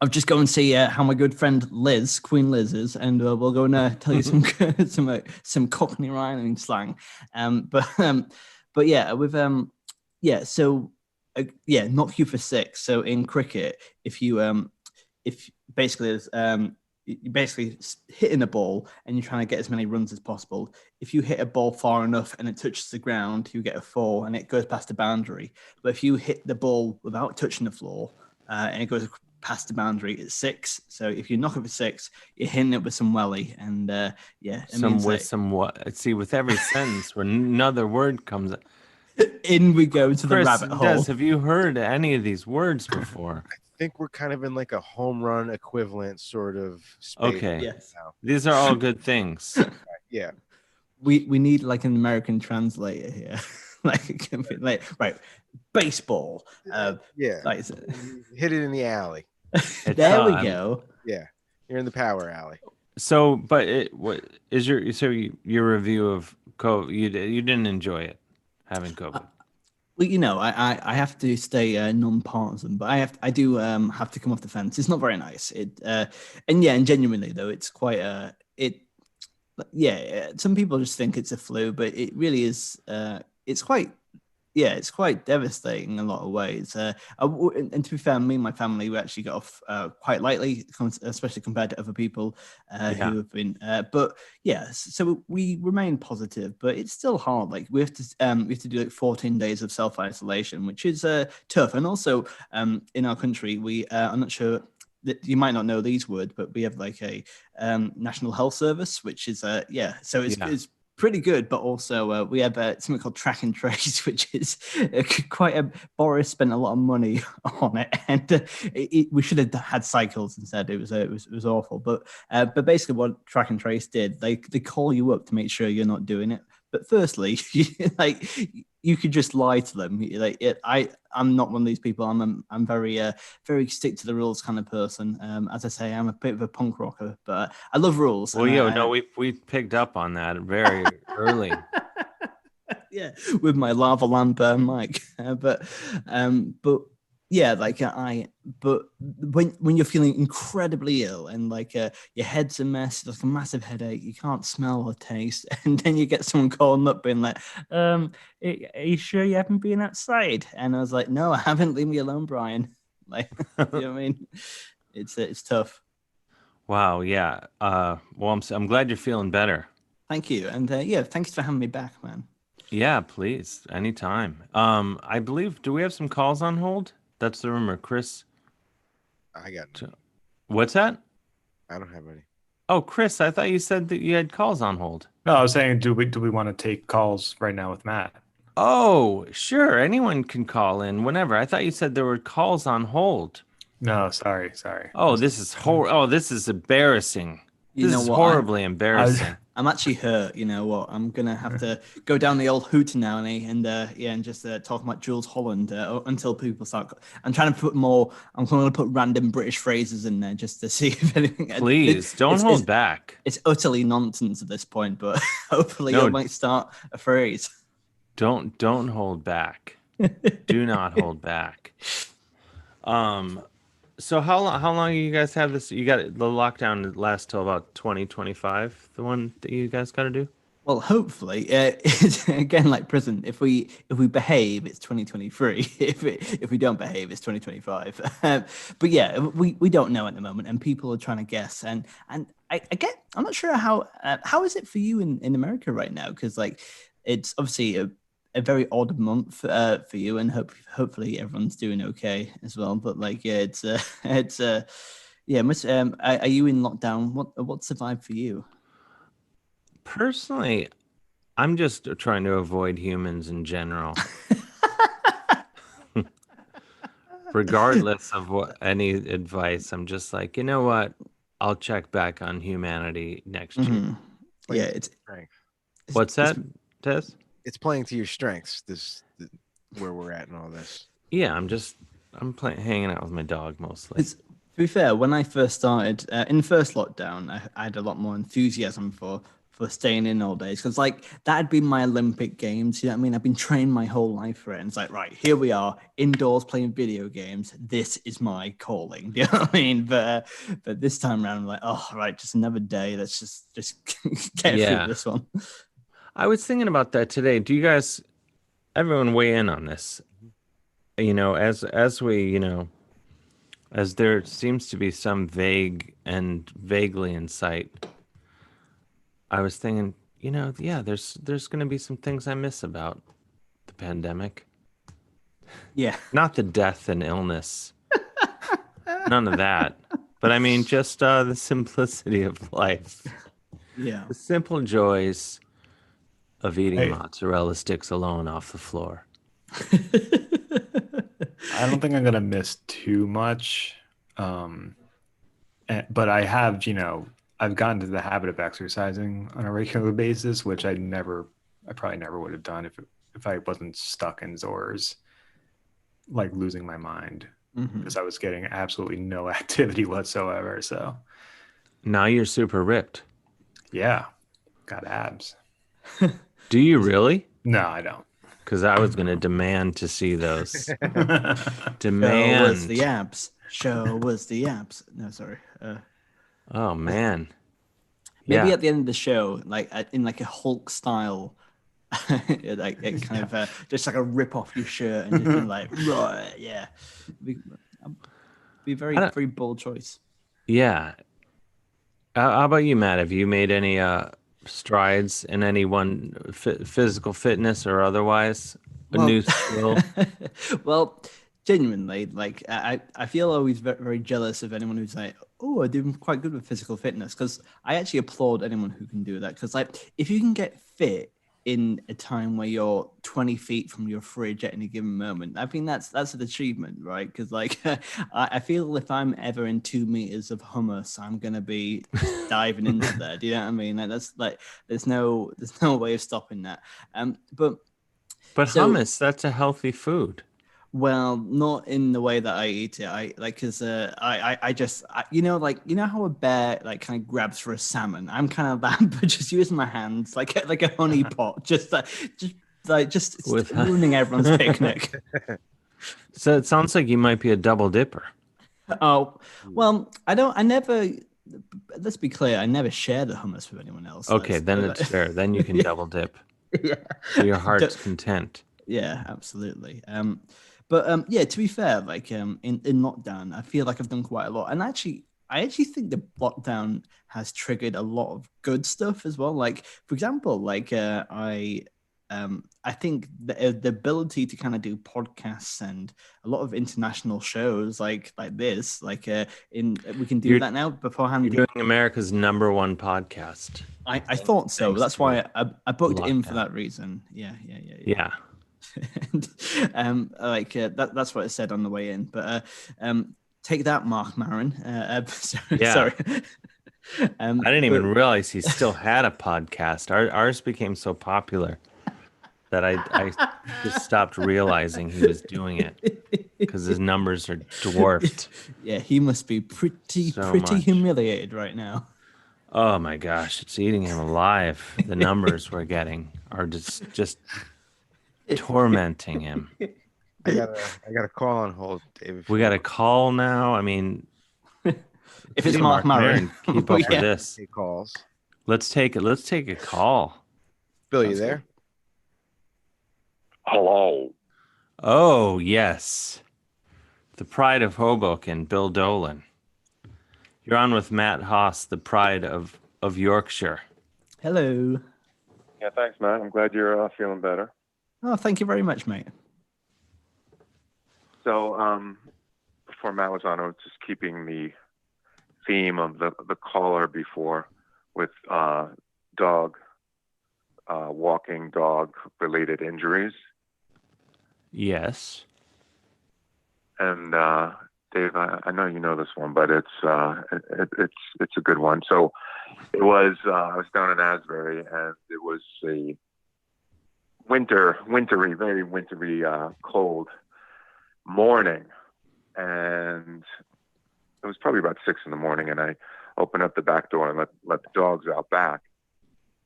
I'll just go and see how my good friend Liz, Queen Liz, is, and we'll go and tell you some Cockney rhyming slang. But yeah, with so knock you for six. So in cricket, if basically there's you're basically hitting a ball and you're trying to get as many runs as possible. If you hit a ball far enough and it touches the ground, you get a 4 and it goes past the boundary. But if you hit the ball without touching the floor and it goes past the boundary, it's 6. So if you knock it for 6, you're hitting it with some welly, and with every sentence where another word comes in, we go to the rabbit hole. Have you heard any of these words before? I think we're kind of in like a home run equivalent sort of space. Okay. Yes. These are all good things. Yeah. We need like an American translator here. like right, baseball. Yeah. Like, hit it in the alley. There we go. Yeah. You're in the power alley. So, but what is your review of COVID? You didn't enjoy it, having COVID. Well, I have to stay non-partisan, but I do have to come off the fence. It's not very nice. And genuinely though, it's quite some people just think it's a flu, but it really is. It's quite devastating in a lot of ways. And to be fair, me and my family, we actually got off quite lightly, especially compared to other people who have been. So we remain positive, but it's still hard. Like we have to do like 14 days of self-isolation, which is tough. And also in our country, I'm not sure that you might not know these words, but we have like a National Health Service, which is so it's pretty good, but also we have something called track and trace, which is Boris spent a lot of money on it, and we should have had cycles instead. It was awful, but basically what track and trace did, they call you up to make sure you're not doing it. But firstly, you could just lie to them. I'm not one of these people. I'm very very stick to the rules kind of person. As I say, I'm a bit of a punk rocker, but I love rules. Well, we picked up on that very early. Yeah, with my lava lamp mic, but when you're feeling incredibly ill and your head's a mess, like a massive headache, you can't smell or taste, and then you get someone calling up being like, are you sure you haven't been outside? And I was like, no, I haven't. Leave me alone, Brian. Like, you know what I mean? It's tough. Wow. Yeah. Well, I'm glad you're feeling better. Thank you. And thanks for having me back, man. Yeah, please. Anytime. I believe, do we have some calls on hold? That's the rumor, Chris. I got. What's that? I don't have any. Oh, Chris, I thought you said that you had calls on hold. No, I was saying, do we want to take calls right now with Matt? Oh, sure. Anyone can call in whenever. I thought you said there were calls on hold. No, sorry. Oh, this is this is embarrassing. This is horribly embarrassing. I'm actually hurt. You know what? I'm gonna have to go down the old hootenanny and just talk about Jules Holland until people start. I'm trying to put more. I'm going to put random British phrases in there just to see if anything. Please don't hold back. It's utterly nonsense at this point, but hopefully you might start a phrase. Don't hold back. Do not hold back. So how long you guys have this? You got the lockdown lasts till about 2025. The one that you guys got to do. Well, hopefully, it's, again like prison. If we behave, it's 2023. If we don't behave, it's 2025. But yeah, we don't know at the moment, and people are trying to guess. And I get. I'm not sure how is it for you in America right now, because like it's obviously a very odd month for you, and hopefully everyone's doing okay as well. But like, yeah, it's are you in lockdown? What's the vibe for you? Personally, I'm just trying to avoid humans in general. Regardless of any advice, I'm just like, you know what? I'll check back on humanity next year. Mhm. Yeah, it's What's that, Des? It's playing to your strengths. Where we're at and all this. Yeah, I'm hanging out with my dog mostly. To be fair, when I first started in the first lockdown, I had a lot more enthusiasm for staying in all days because like that had been my Olympic Games. You know what I mean? I've been trained my whole life for it, and it's like right here we are indoors playing video games. This is my calling. Do you know what I mean? But this time around, I'm like, oh right, just another day. Let's just get through this one. I was thinking about that today. Do you guys, everyone, weigh in on this? You know, as we, you know, as there seems to be some vague and vaguely in sight, I was thinking, you know, yeah, there's going to be some things I miss about the pandemic. Yeah. Not the death and illness. None of that. But I mean, just the simplicity of life. Yeah. The simple joys of eating mozzarella sticks alone off the floor. I don't think I'm going to miss too much. But I have, you know, I've gotten to the habit of exercising on a regular basis, which I probably never would have done if I wasn't stuck indoors, like losing my mind because I was getting absolutely no activity whatsoever. So now you're super ripped. Yeah. Got abs. Do you really? No, I don't. Because I was going to demand to see those. Show was the abs. Show was the abs. No, sorry. Oh man. Maybe at the end of the show, like in like a Hulk style, like it kind of just like a rip off your shirt and just be like, right, yeah. Be very bold choice. Yeah. How about you, Matt? Have you made any strides in any one physical fitness or otherwise? A new skill? Well, genuinely, like I feel always very, very jealous of anyone who's like, oh, I do quite good with physical fitness, because I actually applaud anyone who can do that. Because like, if you can get fit in a time where you're 20 feet from your fridge at any given moment, I think that's an achievement, right? Because like, I feel if I'm ever in 2 meters of hummus, I'm gonna be diving into there. Do you know what I mean? Like, that's like, there's no way of stopping that. But hummus, that's a healthy food. Well, not in the way that I eat it. I like, because I just you know, like, you know how a bear like kind of grabs for a salmon. I'm kind of that, but just using my hands like a honey pot, just ruining everyone's picnic. So it sounds like you might be a double dipper. Oh well, I never. Let's be clear. I never share the hummus with anyone else. Okay, then it's fair. Then you can double dip. Yeah, to your heart's content. Yeah, absolutely. But yeah, to be fair, like in lockdown, I feel like I've done quite a lot, and I actually think the lockdown has triggered a lot of good stuff as well. Like, for example, like I think the ability to kind of do podcasts and a lot of international shows like this, like we can do that now beforehand. You're doing America's #1 podcast. I thought so. That's why I booked in for that reason. Yeah. And, that's what it said on the way in. But take that, Mark Maron. Sorry. I didn't even realize he still had a podcast. Ours became so popular that I just stopped realizing he was doing it because his numbers are dwarfed. Yeah, he must be pretty humiliated right now. Oh my gosh, it's eating him alive. The numbers we're getting are just tormenting him. I got a call on hold, David. We got a call now. I mean, if it's Mark Maron, keep up with this. Take calls. Let's take a call. Bill, you there? Hello. Oh yes, the pride of Hoboken, Bill Dolan. You're on with Matt Haas, the pride of Yorkshire. Hello. Yeah, thanks, Matt. I'm glad you're feeling better. Oh, thank you very much, mate. So, before Matt was on, I was just keeping the theme of the caller before with walking dog related injuries. Yes. And Dave, I know you know this one, but it's a good one. So it was I was down in Asbury, and it was a very wintry, cold morning, and it was probably about 6 a.m. and I opened up the back door and let the dogs out back,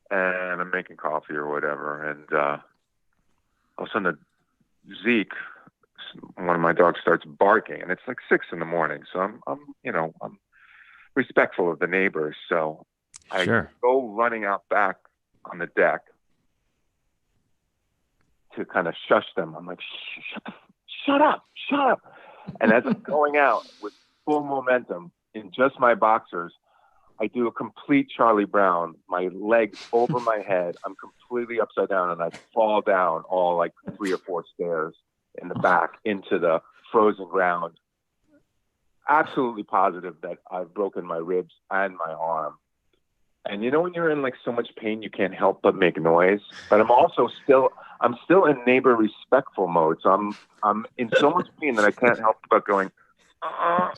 and I'm making coffee or whatever, and all of a sudden Zeke, one of my dogs, starts barking, and it's like 6 a.m. So I'm respectful of the neighbors, so I go running out back on the deck to kind of shush them. I'm like, shut up. And as I'm going out with full momentum in just my boxers, I do a complete Charlie Brown, my legs over my head. I'm completely upside down, and I fall down all like 3 or 4 stairs in the back into the frozen ground. Absolutely positive that I've broken my ribs and my arm. And you know when you're in like so much pain you can't help but make noise. But I'm still in neighbor respectful mode. So I'm in so much pain that I can't help but going, but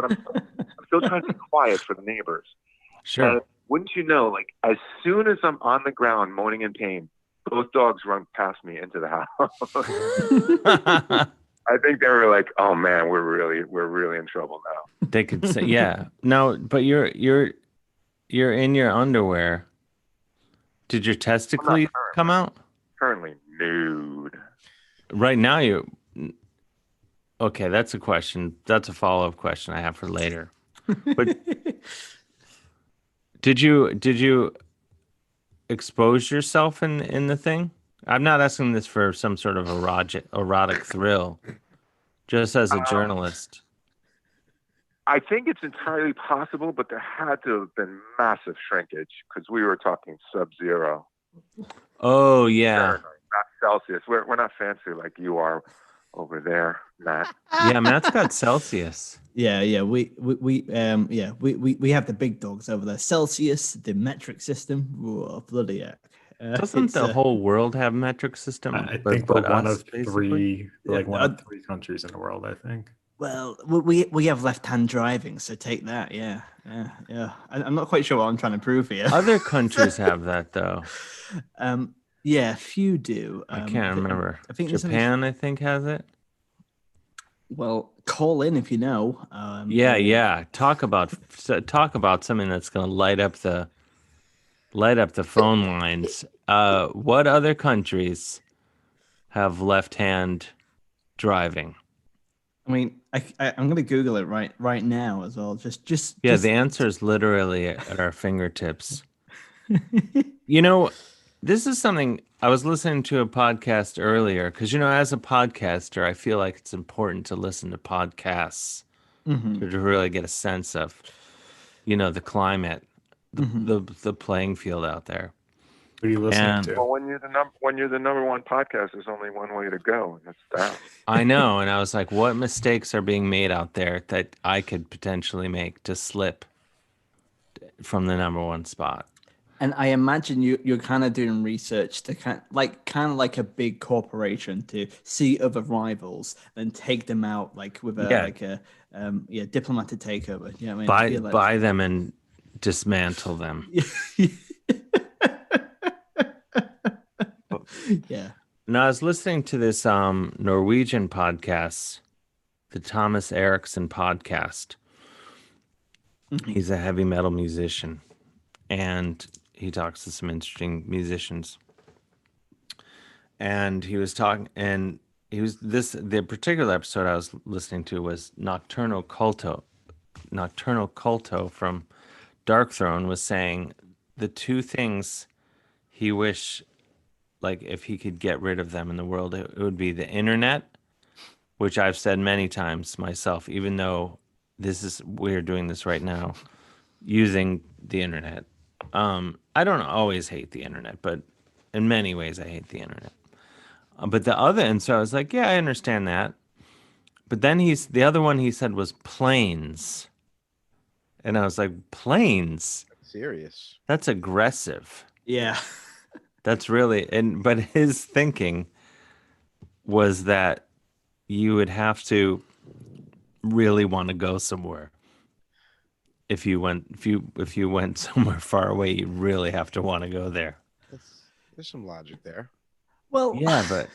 I'm still trying to be quiet for the neighbors. Sure. And wouldn't you know, like as soon as I'm on the ground moaning in pain, both dogs run past me into the house. I think they were like, "Oh man, we're really in trouble now." They could say, "Yeah, no," but you're in your underwear. Did your testicles come out? Currently nude. Right now, you. Okay, that's a question. That's a follow-up question I have for later. But did you expose yourself in the thing? I'm not asking this for some sort of erotic thrill, just as a journalist. I think it's entirely possible, but there had to have been massive shrinkage because we were talking sub-zero. Oh yeah, not Celsius. We're not fancy like you are over there, Matt. Yeah, Matt's got Celsius. Yeah. We have the big dogs over there. Celsius, the metric system. Whoa, bloody heck. Doesn't the whole world have metric system? I think we're one of three, one of 3 countries in the world, I think. Well, we have left-hand driving, so take that. Yeah. I'm not quite sure what I'm trying to prove here. Other countries have that, though. Yeah, a few do. I can't remember. I think Japan, I think, has it. Well, call in if you know. Yeah. Talk about something that's going to light up the phone lines. What other countries have left-hand driving? I mean, I'm going to Google it right now as well. Just the answer is literally at our fingertips. You know, this is something I was listening to a podcast earlier because, as a podcaster, I feel like it's important to listen to podcasts to really get a sense of, the climate, the playing field out there. What are you listening to? Well, when you're the number one podcast, there's only one way to go, and that's down. I know, and I was like, what mistakes are being made out there that I could potentially make to slip from the number one spot? And I imagine you're kind of doing research to kind of like a big corporation to see other rivals and take them out like with a diplomatic takeover. You know what I mean? Buy them and dismantle them. Yeah. Now I was listening to this Norwegian podcast, the Thomas Eriksson podcast. He's a heavy metal musician, and he talks to some interesting musicians. And he was talking, and the particular episode I was listening to was Nocturnal Culto from Dark Throne was saying the 2 things he wished, like if he could get rid of them in the world, it would be the internet, which I've said many times myself, even though we're doing this right now using the internet. I don't always hate the internet, but in many ways I hate the internet. But the other, and so I was like, yeah, I understand that. But then the other one he said was planes. And I was like, planes? Serious. That's aggressive. Yeah. That's really, but his thinking was that you would have to really want to go somewhere. If you went somewhere far away, you really have to want to go there. There's some logic there. Well, yeah, but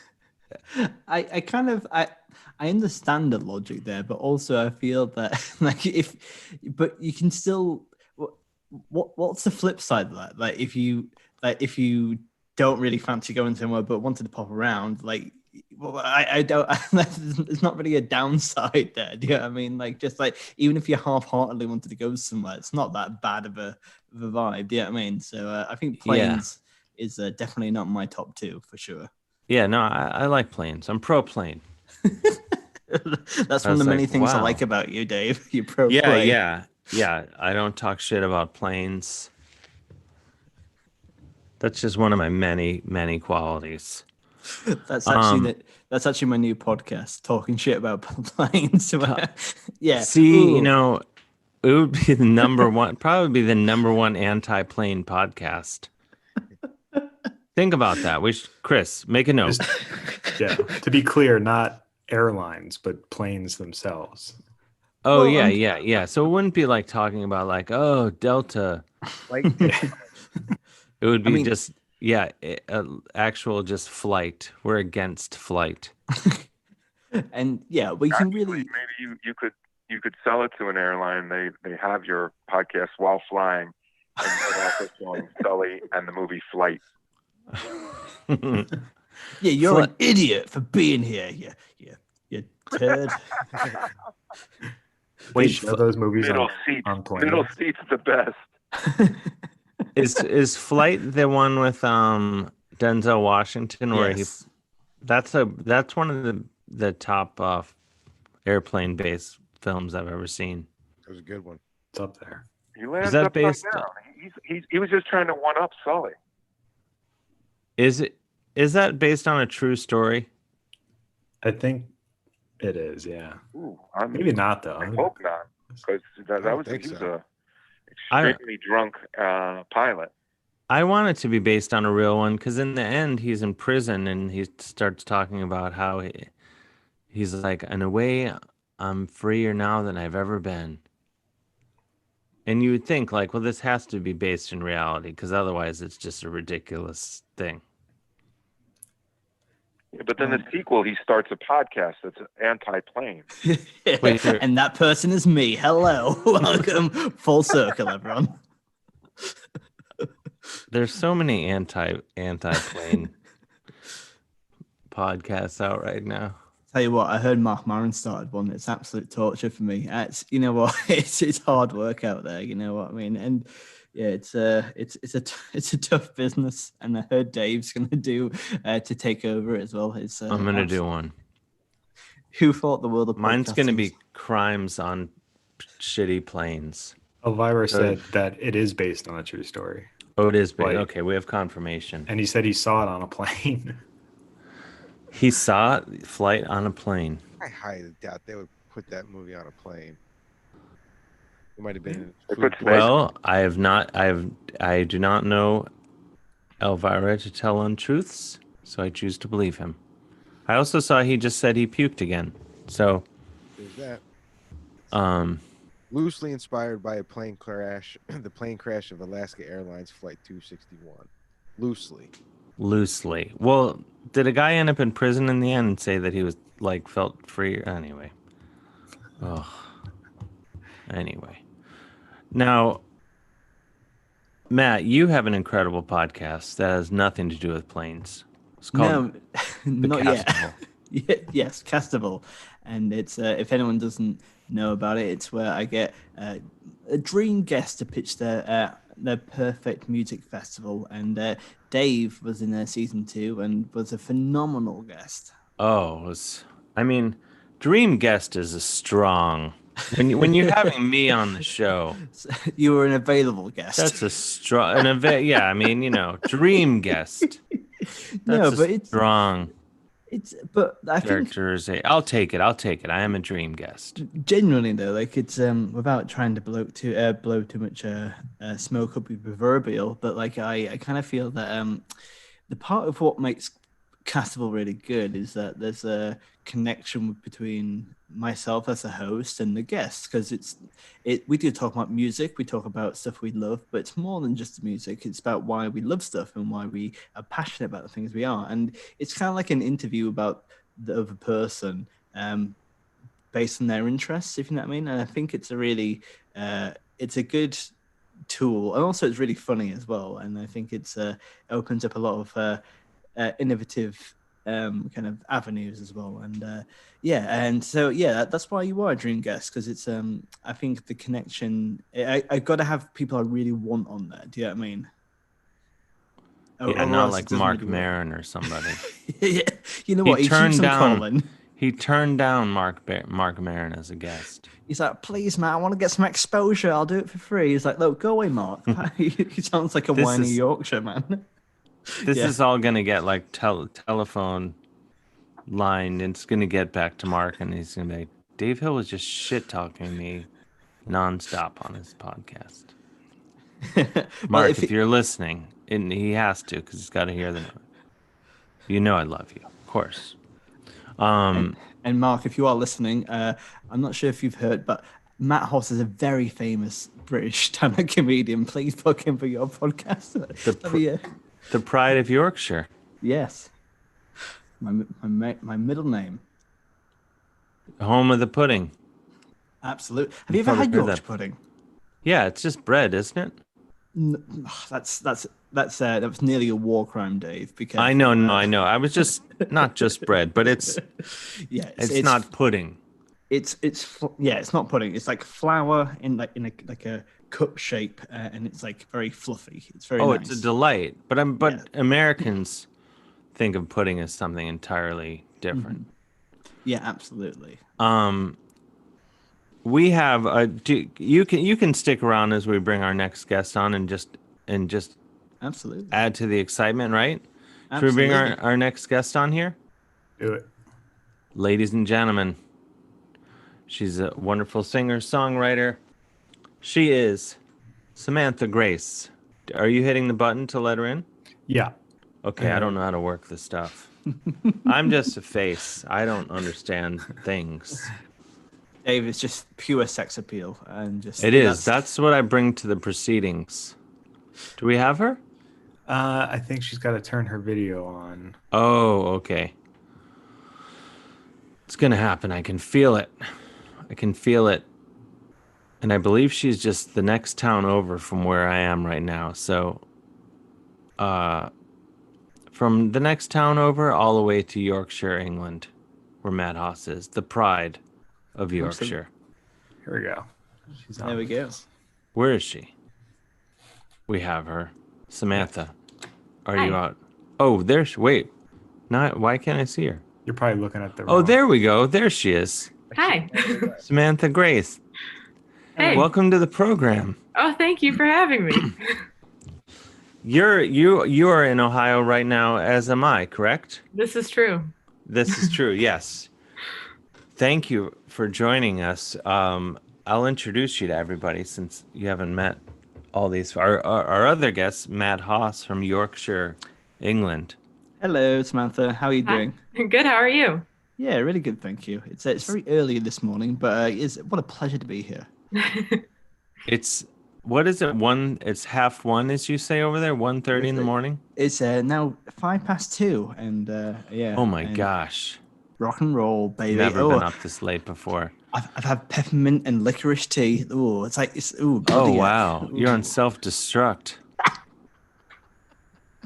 I kind of I understand the logic there, but also I feel that but you can still what's the flip side of that? Like if you don't really fancy going somewhere but wanted to pop around, like well, I don't. There's not really a downside there. Do you know what I mean? Like just like even if you half-heartedly wanted to go somewhere, it's not that bad of a vibe. Do you know what I mean? So I think planes is definitely not my top 2 for sure. Yeah, no, I like planes. I'm pro plane. That's one of the many things I like about you, Dave. You're pro plane. Yeah. I don't talk shit about planes. That's just one of my many qualities. That's actually my new podcast, talking shit about planes. Yeah. See, it would be the number one, probably the number one anti-plane podcast. Think about that. Chris, make a note. To be clear, not airlines, but planes themselves. Oh, well, yeah. So it wouldn't be like talking about like, oh, Delta. It would be actual just flight. We're against flight. And we can really maybe you could sell it to an airline. They have your podcast while flying, and they're also showing Sully and the movie Flight. Yeah, you're an idiot for being here. You turd. Wait, show those movies middle seats the best. Is Flight the one with Denzel Washington where that's one of the top airplane based films I've ever seen. It was a good one. It's up there. He lands upside down. He was just trying to one up Sully. Is that based on a true story? I think it is, yeah. Ooh, maybe not though. I hope not, because he was a extremely drunk pilot. I want it to be based on a real one because in the end he's in prison and he starts talking about how he's like, in a way, I'm freer now than I've ever been. And you would think like, well, this has to be based in reality because otherwise it's just a ridiculous thing. Yeah, but then the sequel, he starts a podcast that's anti-plane. And that person is me. Hello. Welcome. Full circle, everyone. There's so many anti-plane podcasts out right now. Tell you what, I heard Mark Maron started one. It's absolute torture for me. It's it's hard work out there. You know what I mean? And yeah, it's a tough business. And I heard Dave's gonna do to take over as well. I'm gonna do one. Who thought the world of mine's gonna be crimes on shitty planes. Elvira said that it is based on a true story. Oh, it is based. Okay, we have confirmation. And he said he saw it on a plane. He saw Flight on a plane. I highly doubt they would put that movie on a plane. It might have been. Well, I do not know Elvira to tell untruths, so I choose to believe him. I also saw he just said he puked again. So there's that. Loosely inspired by a plane crash, the plane crash of Alaska Airlines Flight 261. Loosely. Well, did a guy end up in prison in the end and say that he was like felt free? Anyway. Anyway. Now, Matt, you have an incredible podcast that has nothing to do with planes. It's called not yet. Yes, Castable. And it's if anyone doesn't know about it, it's where I get a dream guest to pitch their perfect music festival. And Dave was in season 2 and was a phenomenal guest. Dream guest is a strong. When you're having me on the show, you were an available guest. That's a strong. Dream guest. It's strong. I think I'll take it. I am a dream guest. Genuinely though, like it's without trying to blow too much smoke up your proverbial, but like I kind of feel that the part of what makes Castable really good is that there's a connection between myself as a host and the guests, because we do talk about music, we talk about stuff we love, but it's more than just the music. It's about why we love stuff and why we are passionate about the things we are, and it's kind of like an interview about the other person, based on their interests, if you know what I mean. And I think it's a really it's a good tool, and also it's really funny as well, and I think it's opens up a lot of innovative kind of avenues as well. And that's why you are a dream guest, because it's I think the connection, I got to have people I really want on there. Do you know what I mean? Yeah, not like Mark Maron or somebody. Yeah, you know what? He turned down. He turned down Mark Maron as a guest. He's like, please, man, I want to get some exposure. I'll do it for free. He's like, look, go away, Mark. He sounds like a whiny Yorkshire man. This is all going to get like telephone line. It's going to get back to Mark, and he's going to be like, Dave Hill was just shit-talking me nonstop on his podcast. Mark, if you're listening, and he has to, because he's got to hear the note. You know I love you, of course. And Mark, if you are listening, I'm not sure if you've heard, but Matt Hoss is a very famous British stand-up comedian. Please book him for your podcast. The pride of Yorkshire. Yes. My middle name. Home of the pudding. Absolutely. Have you ever had Yorkshire pudding? Yeah, it's just bread, isn't it? That's nearly a war crime, Dave. Because I know. I was just not just bread, but it's it's not pudding. It's not pudding. It's like flour in a cup shape, and it's like very fluffy. It's very nice. It's a delight. But Americans think of pudding as something entirely different. Mm-hmm. Yeah, absolutely. We have you can stick around as we bring our next guest on and just absolutely add to the excitement, right? Absolutely. Should we bring our next guest on here? Do it. Ladies and gentlemen, she's a wonderful singer, songwriter. She is Samantha Grace. Are you hitting the button to let her in? Yeah. Okay, I don't know how to work this stuff. I'm just a face. I don't understand things. Dave, it's just pure sex appeal, and just it is. That's what I bring to the proceedings. Do we have her? I think she's got to turn her video on. Oh, okay. It's gonna happen. I can feel it. And I believe she's just the next town over from where I am right now. So, from the next town over all the way to Yorkshire, England, where Matt Hoss is, the pride of Yorkshire. Here we go. She's on. There we go. Where is she? We have her. Samantha, are you out? Oh, wait. Why can't I see her? You're probably looking at the Oh, there we go. There she is. Hi. Samantha Grace. Hey. Welcome to the program. Oh, thank you for having me. You are in Ohio right now, as am I, correct? This is true. This is true, yes. Thank you for joining us. I'll introduce you to everybody since you haven't met all these. Our other guest, Matt Hoss from Yorkshire, England. Hello, Samantha. How are you doing? Good. How are you? Yeah, really good, thank you. It's very early this morning, but what a pleasure to be here. It's what is it? It's 1:30, as you say over there. 1:30 in the morning. It's now 2:05, and yeah. Oh my gosh! Rock and roll, baby. Never been up this late before. I've had peppermint and licorice tea. Oh, it's like Oh wow! Ooh. You're on self-destruct.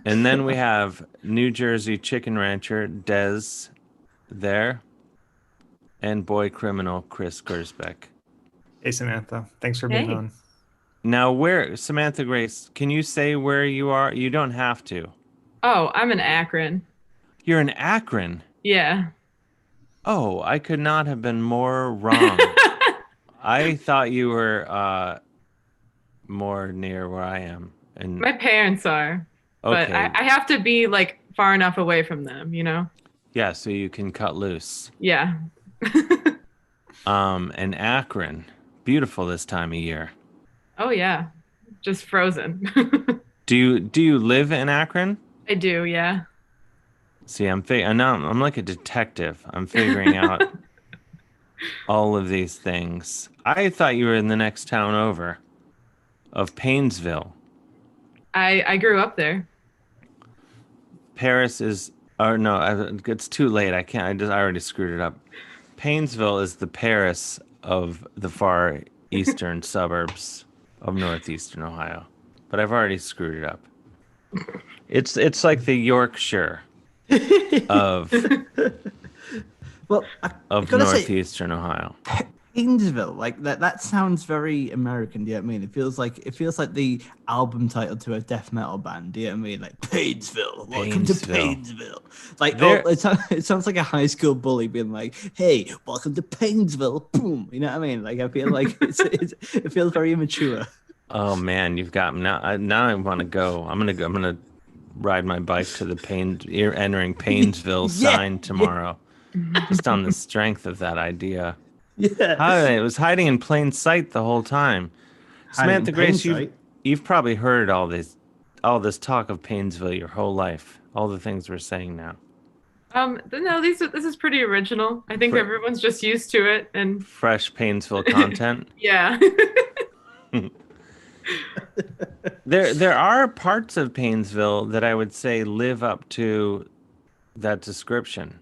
And then we have New Jersey chicken rancher Des there, and boy criminal Chris Gersbeck. Hey Samantha, thanks for being on. Now, Samantha Grace, can you say where you are? You don't have to. Oh, I'm in Akron. You're in Akron? Yeah. Oh, I could not have been more wrong. I thought you were more near where I am. And my parents are. Okay. But I have to be like far enough away from them, you know? Yeah, so you can cut loose. Yeah. And Akron, beautiful this time of year. Oh yeah, just frozen. Do you live in Akron? I do, yeah. See, I'm like a detective. I'm figuring out all of these things. I thought you were in the next town over of Painesville. I grew up there. Paris is, or no, it's too late. I already screwed it up. Painesville is the Paris of the far eastern suburbs of northeastern Ohio, but I've already screwed it up. It's like the Yorkshire of northeastern Ohio. Painesville, like that sounds very American. Do you know what I mean? It feels like the album title to a death metal band. Do you know what I mean? Like Painesville, welcome to Painesville. Like it sounds like a high school bully being like, "Hey, welcome to Painesville." Boom. You know what I mean? Like I feel like it feels very immature. Oh man, you've got now. I want to go. I'm gonna ride my bike to the entering Painesville sign tomorrow, just on the strength of that idea. Yeah, it was hiding in plain sight the whole time. Samantha Grace, you've probably heard all this talk of Painesville your whole life. All the things we're saying now. No, this is pretty original. I think everyone's just used to it and fresh Painesville content. Yeah. There are parts of Painesville that I would say live up to that description.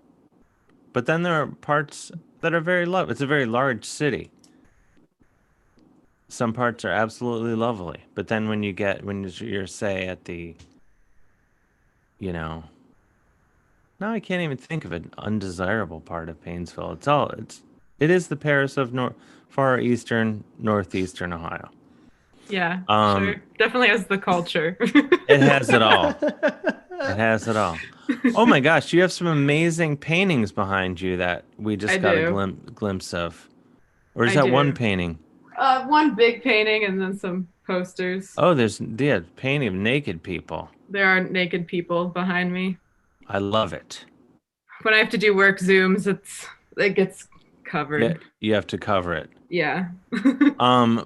But then there are parts that are very lovely. It's a very large city. Some parts are absolutely lovely. But then when you're say at the, now I can't even think of an undesirable part of Painesville. It is the Paris of far eastern, northeastern Ohio. Yeah, sure. Definitely has the culture. It has it all. It has it all. Oh my gosh, you have some amazing paintings behind you that we just got a glimpse of. Or is that one painting? One big painting and then some posters. Oh, there's painting of naked people. There are naked people behind me. I love it. When I have to do work Zooms, it gets covered. Yeah, you have to cover it. Yeah.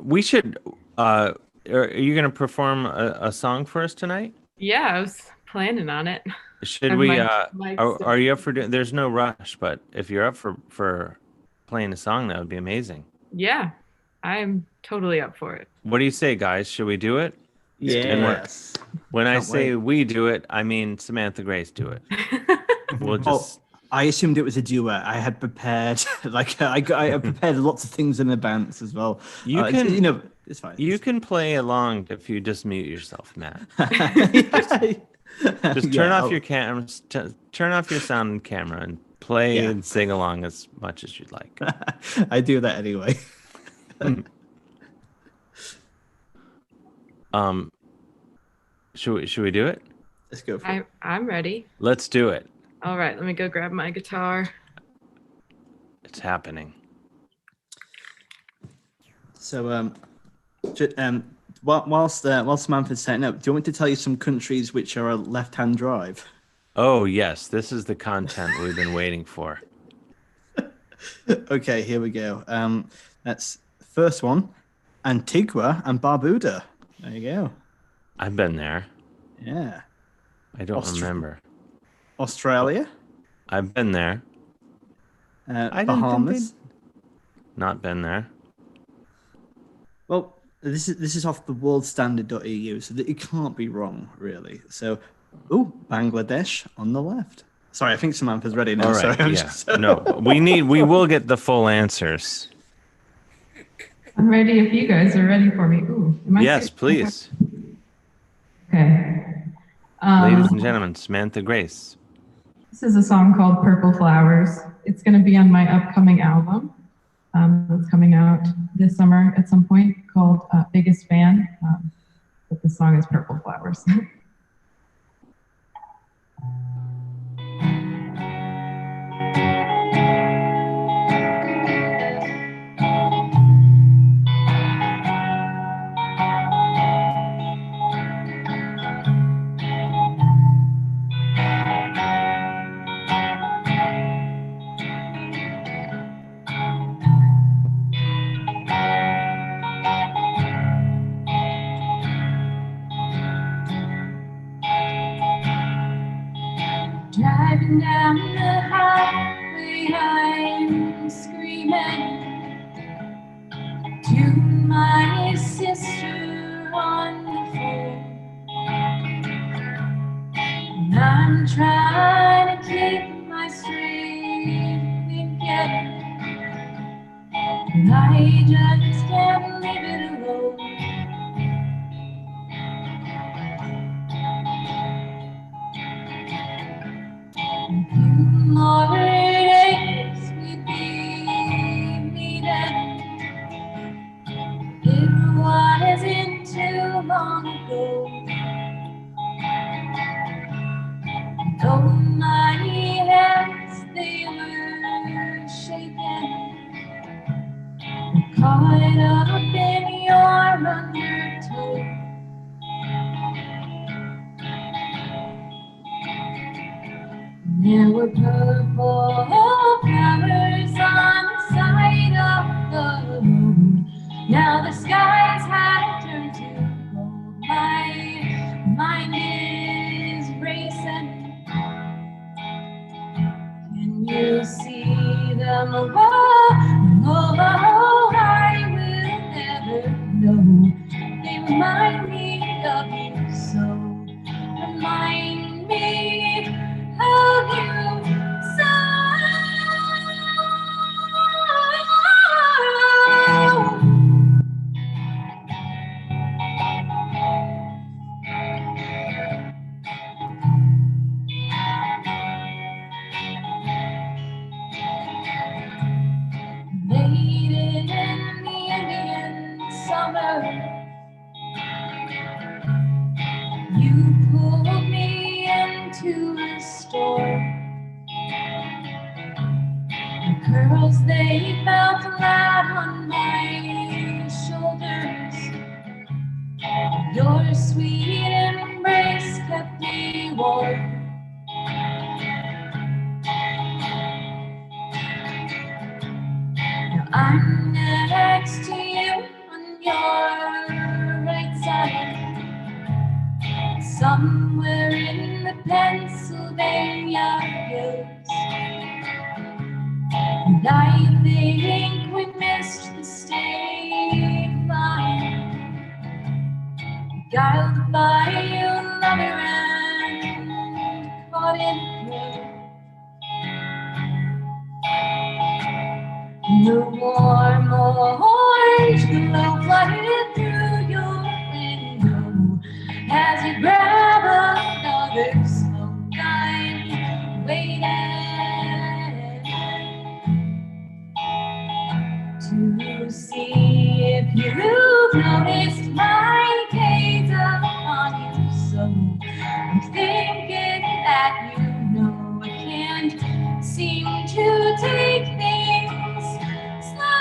We should. Are you going to perform a song for us tonight? Yeah, I was planning on it. Should we? Are you up for doing? There's no rush, but if you're up for playing a song, that would be amazing. Yeah, I'm totally up for it. What do you say, guys? Should we do it? Yes. When I say we do it, I mean Samantha Grace do it. We'll just. I assumed it was a duet. I had prepared, I prepared lots of things in advance as well. You can, it's fine. You can play along if you just mute yourself, Matt. Just turn off your cameras, turn off your sound and camera, and play and sing along as much as you'd like. I do that anyway. Should we do it? Let's go for it. I'm ready. Let's do it. All right, let me go grab my guitar. It's happening. So, whilst Samantha's setting up, do you want me to tell you some countries which are a left-hand drive? Oh yes, this is the content we've been waiting for. Okay, here we go. That's first one, Antigua and Barbuda. There you go. I've been there. Yeah. I don't remember. Australia. I've been there. Bahamas. Not been there. Well, this is off the worldstandard.eu, so that it can't be wrong, really. So, Bangladesh on the left. Sorry, I think Samantha's ready now. All right, Sorry, No, we will get the full answers. I'm ready if you guys are ready for me. Yes, please. Okay. Ladies and gentlemen, Samantha Grace. This is a song called Purple Flowers. It's going to be on my upcoming album that's coming out this summer at some point called Biggest Fan. But the song is Purple Flowers. Driving down the highway, I'm screaming to my sister on the phone. And I'm trying to keep my straight thinking, and I just can't leave it alone. A few more days we'd be meeting. It wasn't too long ago. Though my hands, they were shaking, caught up in your undertow. There were purple flowers on the side of the road. Now the skies have turned to gold. My mind is racing. Can you see them? Oh, I will never know. They remind me of you so. Remind me of you so. Late in the Indian summer, you pulled me into a store. The curls, they fell flat on my shoulders. Your sweet embrace kept me warm. Now I'm next to you on your right side, somewhere in the Pennsylvania hills. And I think we missed the state line, guided by your lover and caught in love. The warm orange glow flooded through your window as you grab another smoke. I'm waiting to see if you've noticed my gaze upon you. So I'm thinking that you know I can't seem to take things slow.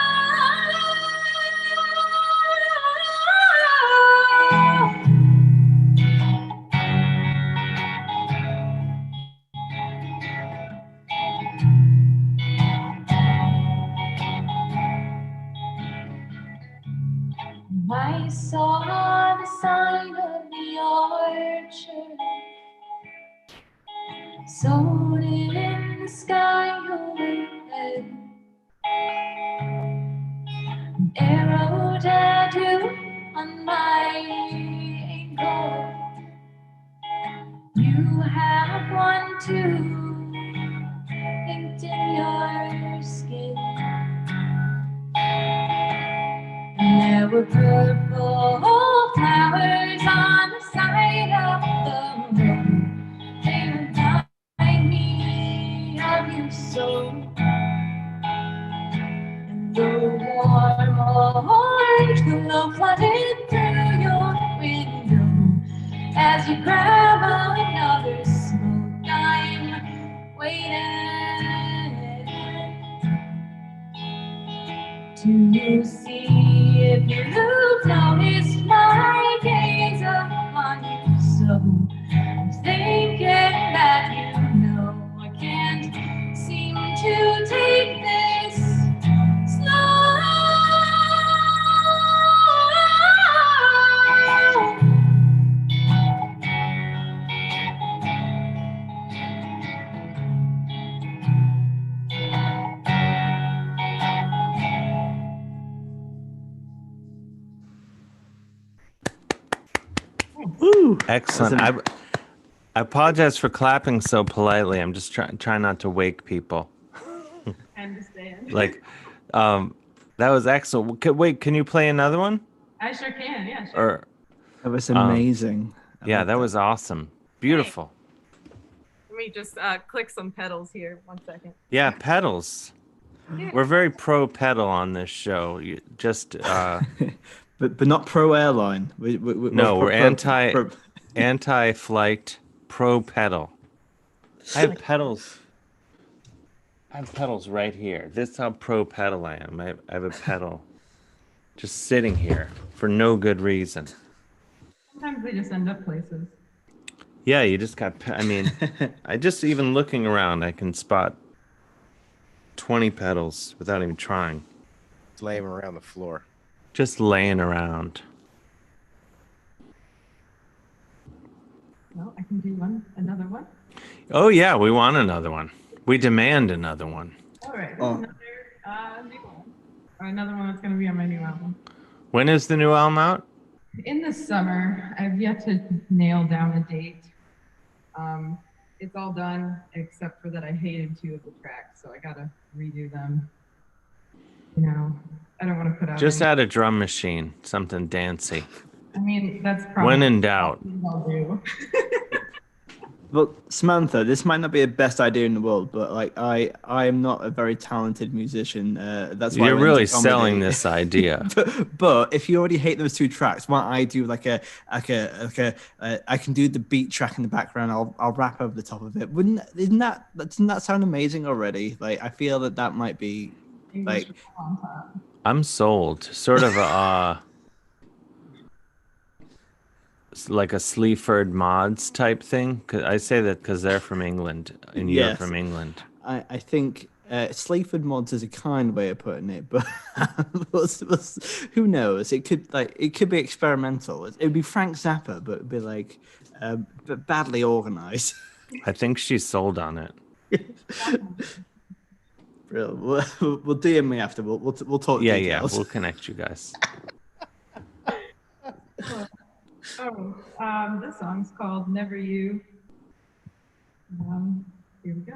I saw the sign of the orchard, sown in the sky overhead. An arrow tattoo on my ankle. You have one too, inked in your skin. And there were purple flowers on the side of the road. They remind me of you so. And the warm orange glow flooded through your window as you grab another smoke. I'm waiting to see if you've noticed my gaze upon you. So I'm thinking that you know I can't seem to take this slow. Excellent. I apologize for clapping so politely. I'm just trying not to wake people. I understand. That was excellent. Wait, can you play another one? I sure can. Yeah, sure. That was amazing. That was awesome. Beautiful. Let me just click some pedals here. 1 second. Yeah, pedals. We're very pro pedal on this show. But not pro airline. We're anti-flight, pro pedal. I have pedals. Right here. This is how pro pedal I am. I have a pedal just sitting here for no good reason. Sometimes they just end up places. Yeah, you just got. I just even looking around, I can spot 20 pedals without even trying. Just laying around the floor. Just laying around. Well, I can do another one. Oh yeah, we want another one. We demand another one. All right, another new one, or another one that's going to be on my new album. When is the new album out? In the summer. I've yet to nail down a date. It's all done except for that I hated 2 of the tracks, so I gotta redo them. I don't want to put out. Just add a drum machine, something dancey. I mean, that's probably when in doubt. I'll do. Well, Samantha, this might not be the best idea in the world, but I am not a very talented musician. That's why you're really selling this idea. but if you already hate those 2 tracks, why don't I do I can do the beat track in the background. I'll rap over the top of it. Doesn't that sound amazing already? I feel that might be I'm sold. Sort of like a Sleaford Mods type thing. I say that because they're from England and you're from England. I think Sleaford Mods is a kind way of putting it, but who knows? It could be experimental. It'd be Frank Zappa, but it'd be but badly organized. I think she's sold on it. We'll DM me after. We'll talk. Yeah, we'll connect you guys. This song's called Never You. Here we go.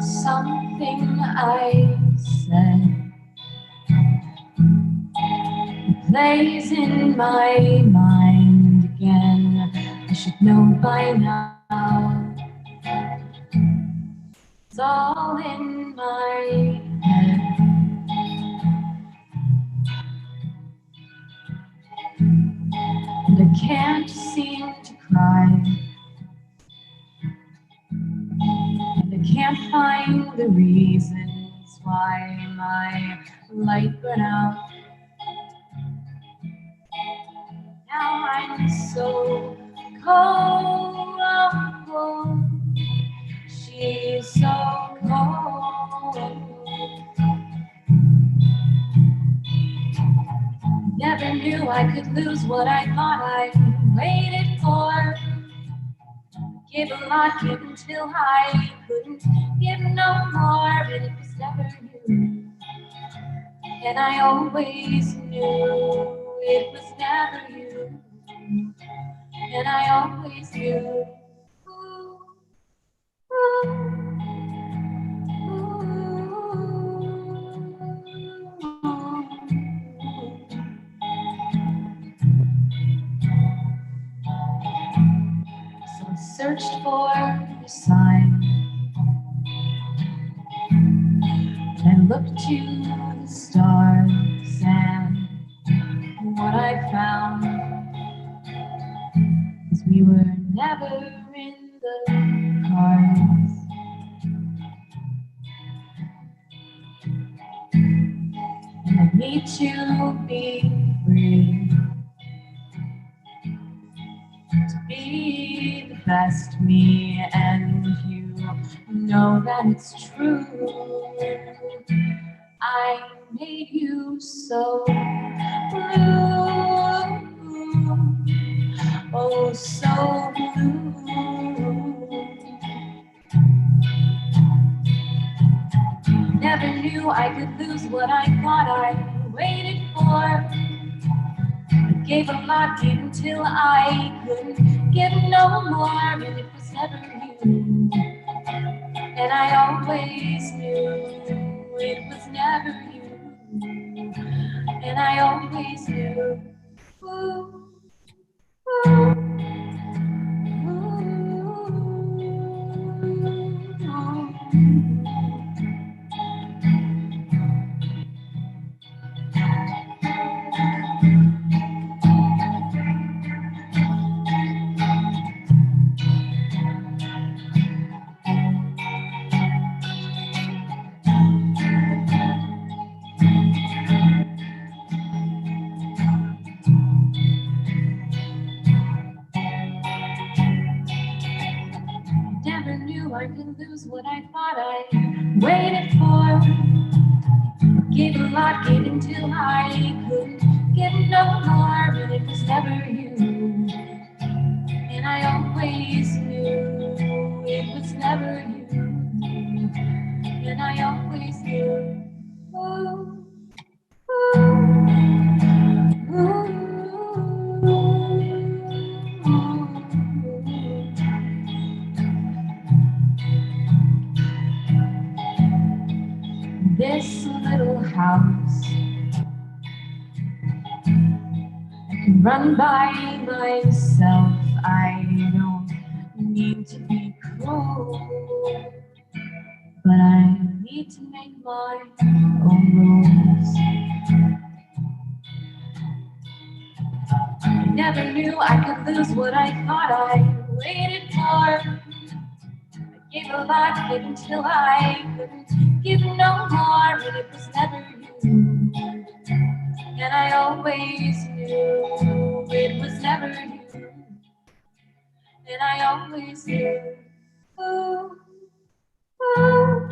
Something I said plays in my mind again. I should know by now. It's all in my head. And I can't seem to cry. And I can't find the reasons why my light went out. Now I'm so cold. She's so cold. Never knew I could lose what I thought I waited for. Give a lot, give until I couldn't give no more, but it was never you. And I always knew it was never you. And I always knew. So I searched for a sign. I looked to the stars, and what I found is we were never in the cards. And I need to be free, to be the best me, and you know that it's true. I made you so blue. oh so blue. Never knew I could lose what I thought I waited for. Gave a lot, gave until I couldn't give no more, and it was never you. And I always knew it was never you. And I always knew. Ooh, ooh, never knew I could lose what I thought I waited for. Gave a lot, gave until I couldn't give no more, but it was never you. And I always knew it was never you. And I always knew. Ooh, this little house I can run by myself. I don't need to be cruel, but I need to make my own rules. I never knew I could lose what I thought I waited for. I gave a lot, gave until I couldn't give no more, and it was never you. And I always knew it was never you. And I always knew. Ooh, ooh,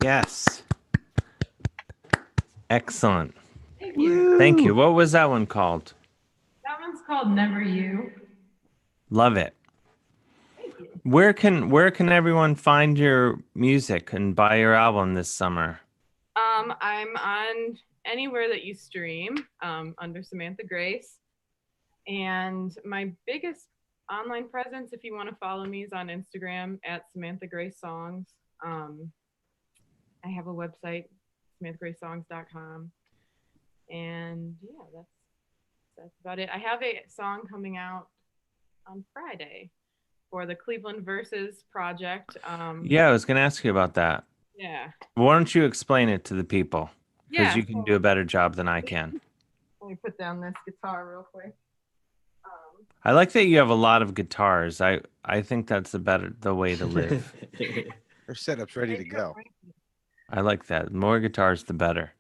Yes. Excellent. Thank you. Thank you. What was that one called? That one's called Never You. Love it. Where can everyone find your music and buy your album this summer? I'm on anywhere that you stream under Samantha Grace. And my biggest online presence, if you want to follow me, is on Instagram at Samantha Grace Songs. I have a website, samanthagracesongs.com. And yeah, that's about it. I have a song coming out on Friday for the Cleveland Verses project. Yeah, I was going to ask you about that. Yeah. Why don't you explain it to the people? Because Yeah. you can do a better job than I can. Let me put down this guitar real quick. I like that you have a lot of guitars. I think that's the way to live. Her setup's ready to go. I like that. The more guitars, the better.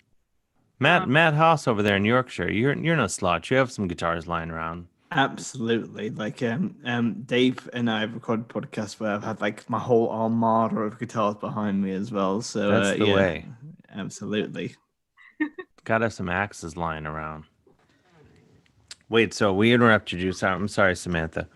Matt Haas over there in Yorkshire. You're no slouch. You have some guitars lying around. Absolutely. Like Dave and I have recorded podcasts where I've had like my whole armada of guitars behind me as well. So that's the way. Absolutely. Gotta have some axes lying around. Wait, so we interrupted you. Sorry, I'm sorry, Samantha.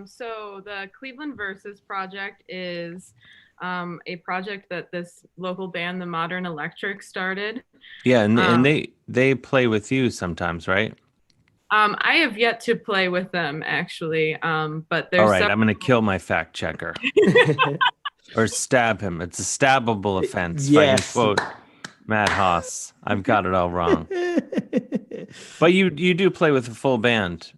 So the Cleveland Verses project is a project that this local band, the Modern Electric, started. Yeah, and they play with you sometimes, right? I have yet to play with them actually, but there's all right. I'm gonna kill my fact checker or stab him. It's a stabbable offense. Yes. If I can quote Matt Haas. I've got it all wrong. But you do play with a full band.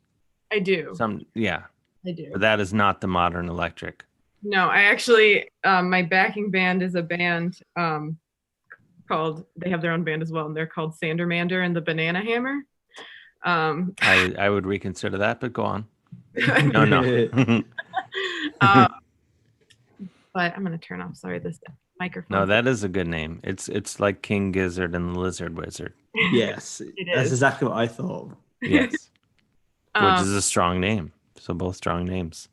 I do. I do. But that is not the Modern Electric. No, I actually, my backing band is a band called, they have their own band as well, and they're called Sandermander and the Banana Hammer. I would reconsider that, but go on. No. But I'm going to turn off, sorry, this microphone. No, that is a good name. It's like King Gizzard and the Lizard Wizard. Yes, that's exactly what I thought. Yes. Which is a strong name. So both strong names.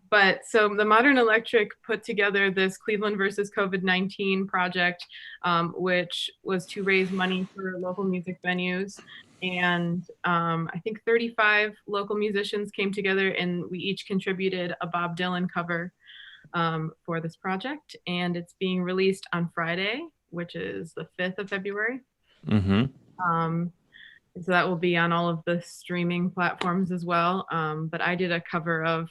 But so the Modern Electric put together this Cleveland versus COVID-19 project, which was to raise money for local music venues. And I think 35 local musicians came together, and we each contributed a Bob Dylan cover for this project. And it's being released on Friday, which is the 5th of February. Mm-hmm. So that will be on all of the streaming platforms as well. But I did a cover of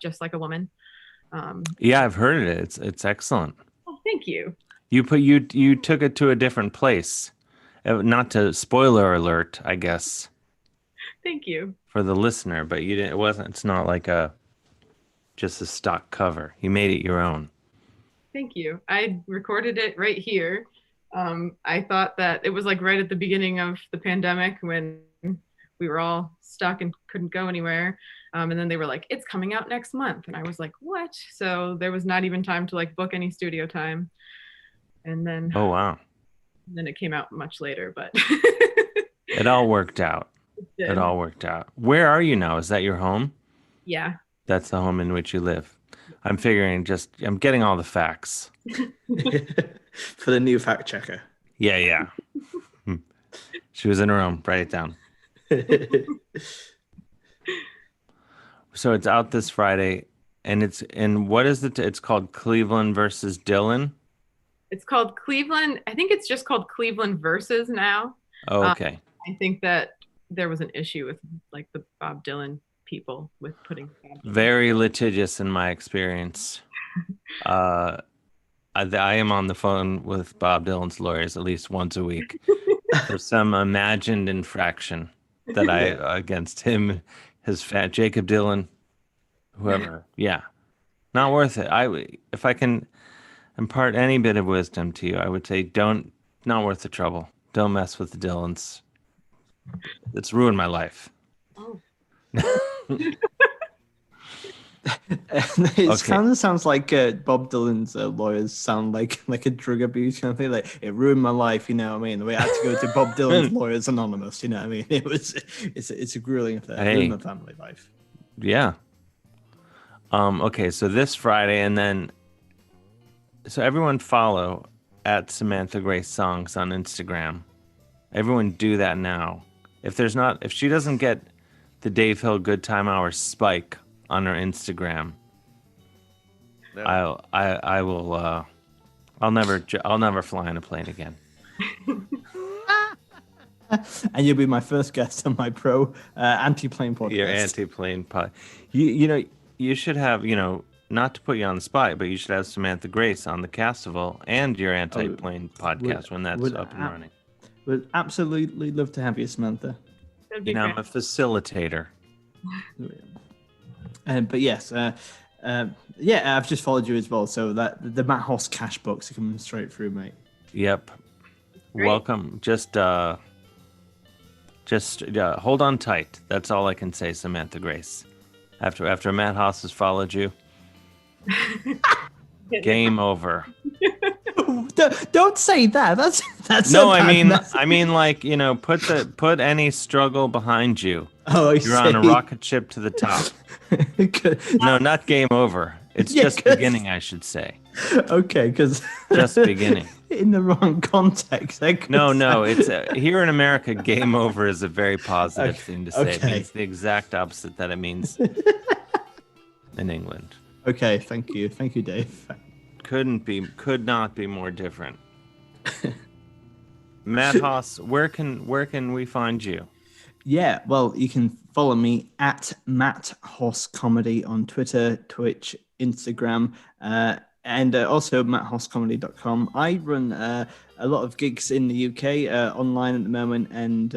Just Like a Woman. Yeah, I've heard it. It's excellent. Oh, thank you. You took it to a different place. Not to spoiler alert, I guess. Thank you. For the listener, but you didn't. It's not like just a stock cover. You made it your own. Thank you. I recorded it right here. I thought that it was like right at the beginning of the pandemic when we were all stuck and couldn't go anywhere. And then they were like, it's coming out next month. And I was like, what? So there was not even time to like book any studio time. And then, oh, wow. Then it came out much later, but it all worked out. It all worked out. Where are you now? Is that your home? Yeah. That's the home in which you live. I'm figuring I'm getting all the facts. For the new fact checker. Yeah. She was in her room. Write it down. So it's out this Friday, and what is it? It's called Cleveland versus Dylan. It's called Cleveland. I think it's just called Cleveland Versus now. Oh, okay. I think that there was an issue with like the Bob Dylan people with putting. Very litigious in my experience. I am on the phone with Bob Dylan's lawyers at least once a week for some imagined infraction that against him, his Jacob Dylan, whoever. Yeah, not worth it. If I can impart any bit of wisdom to you, I would say not worth the trouble. Don't mess with the Dylans. It's ruined my life. Oh. It kind of sounds like Bob Dylan's lawyers sound like a drug abuse kind of thing. Like, it ruined my life, you know what I mean? The way I had to go to Bob Dylan's Lawyers Anonymous, you know what I mean? It's a grueling affair. It ruined my family life. Yeah. Okay, so this Friday, and then so everyone follow at Samantha Grace Songs on Instagram. Everyone do that now. If she doesn't get the Dave Hill Goodtime Hour spike on her Instagram, no. I'll never fly on a plane again. And you'll be my first guest on my pro anti-plane podcast. Your anti-plane pod. You should have, not to put you on the spot, but you should have Samantha Grace on the Castival and your anti-plane podcast when that's up and running. Would absolutely love to have you, Samantha. I'm a facilitator. But yes, I've just followed you as well. So that the Matt Hoss cash books are coming straight through, mate. Yep. Great. Welcome. Just hold on tight. That's all I can say, Samantha Grace. After Matt Hoss has followed you, game over. Don't say that. That's no. I mean, like, put any struggle behind you. Oh, you're on a rocket ship to the top. No, not game over. It's just beginning, I should say. Okay, because just beginning. In the wrong context. No. It's here in America, game over is a very positive thing to say. Okay. It means the exact opposite that it means in England. Okay, thank you, Dave. Could not be more different. Matt Hoss, where can we find you? Yeah, well, you can follow me at Matt Hoss Comedy on Twitter, Twitch, Instagram, and also matthosscomedy.com. I run a lot of gigs in the UK online at the moment, and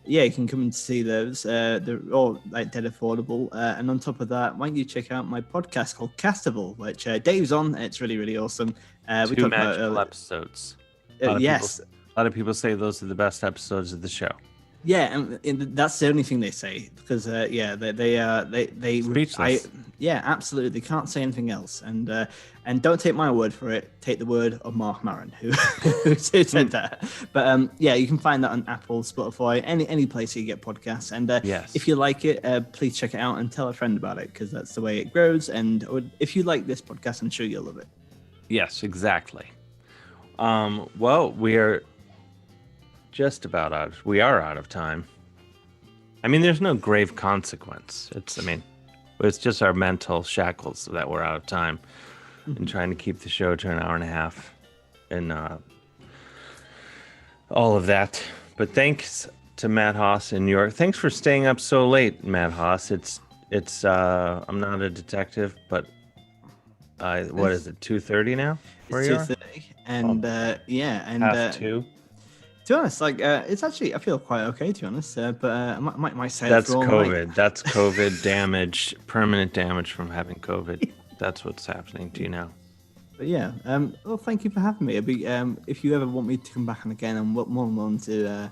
you can come and see those. They're all like dead affordable. And on top of that, why don't you check out my podcast called Castival, which Dave's on. It's really, really awesome. We talked about episodes. Yes. A lot of people say those are the best episodes of the show. Yeah, and that's the only thing they say because they speechless. Yeah, absolutely. Can't say anything else. And don't take my word for it. Take the word of Mark Maron, who said that. But yeah, you can find that on Apple, Spotify, any place you get podcasts. And yes, if you like it, please check it out and tell a friend about it, because that's the way it grows. And if you like this podcast, I'm sure you'll love it. Yes, exactly. Well, we are just about out. We are out of time. I mean, there's no grave consequence. It's just our mental shackles that we're out of time, and trying to keep the show to an hour and a half, and all of that. But thanks to Matt Haas in New York. Thanks for staying up so late, Matt Haas. It's I'm not a detective, but what is it? 2:30 now? It's 2:30, and half two. To be honest, it's actually, I feel quite okay, to be honest. But I might say that's COVID. That's COVID damage, permanent damage from having COVID. That's what's happening to you now. But yeah, well, thank you for having me. It'd be, if you ever want me to come back on again, I'm more than willing to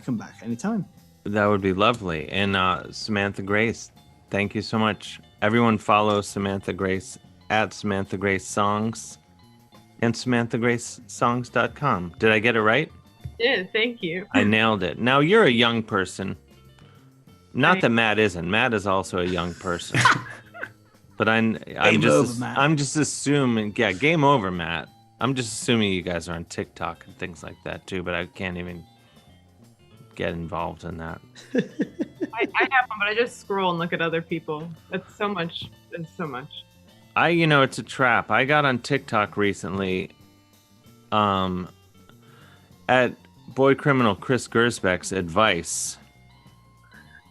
come back anytime. That would be lovely. And Samantha Grace, thank you so much. Everyone follow Samantha Grace at Samantha Grace Songs and SamanthaGraceSongs.com. Did I get it right? Yeah, thank you. I nailed it. Now you're a young person. Not that Matt isn't. Matt is also a young person. But I'm just assuming. Yeah, game over, Matt. I'm just assuming you guys are on TikTok and things like that too. But I can't even get involved in that. I have one, but I just scroll and look at other people. It's so much. It's so much. It's a trap. I got on TikTok recently. At boy criminal Chris Gersbeck's advice.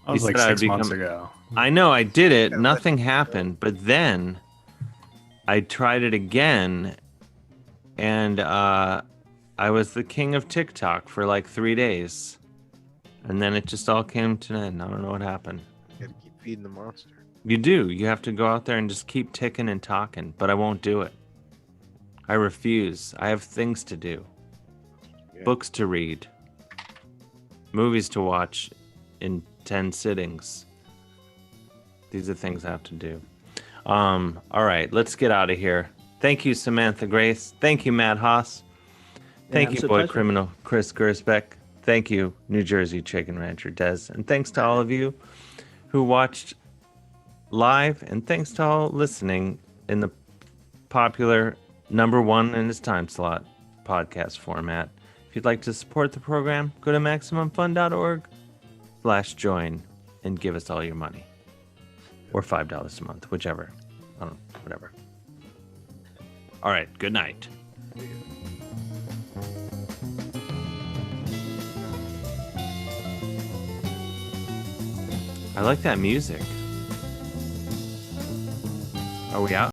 That was like 6 months ago. I know, I did it. Nothing happened. But then I tried it again, and I was the king of TikTok for like 3 days. And then it just all came to an end. I don't know what happened. You gotta keep feeding the monster. You do. You have to go out there and just keep ticking and talking. But I won't do it. I refuse. I have things to do. Books to read, movies to watch in 10 sittings. These are things I have to do. All right, let's get out of here. Thank you, Samantha Grace. Thank you, Matt Haas. Thank you, boy criminal Chris Gersbeck. Thank you, New Jersey Chicken Rancher Des. And thanks to all of you who watched live, and thanks to all listening in the popular #1 in its time slot podcast format. If you'd like to support the program, go to MaximumFun.org/join and give us all your money. Or $5 a month, whichever. I don't know, whatever. All right, good night. I like that music. Are we out?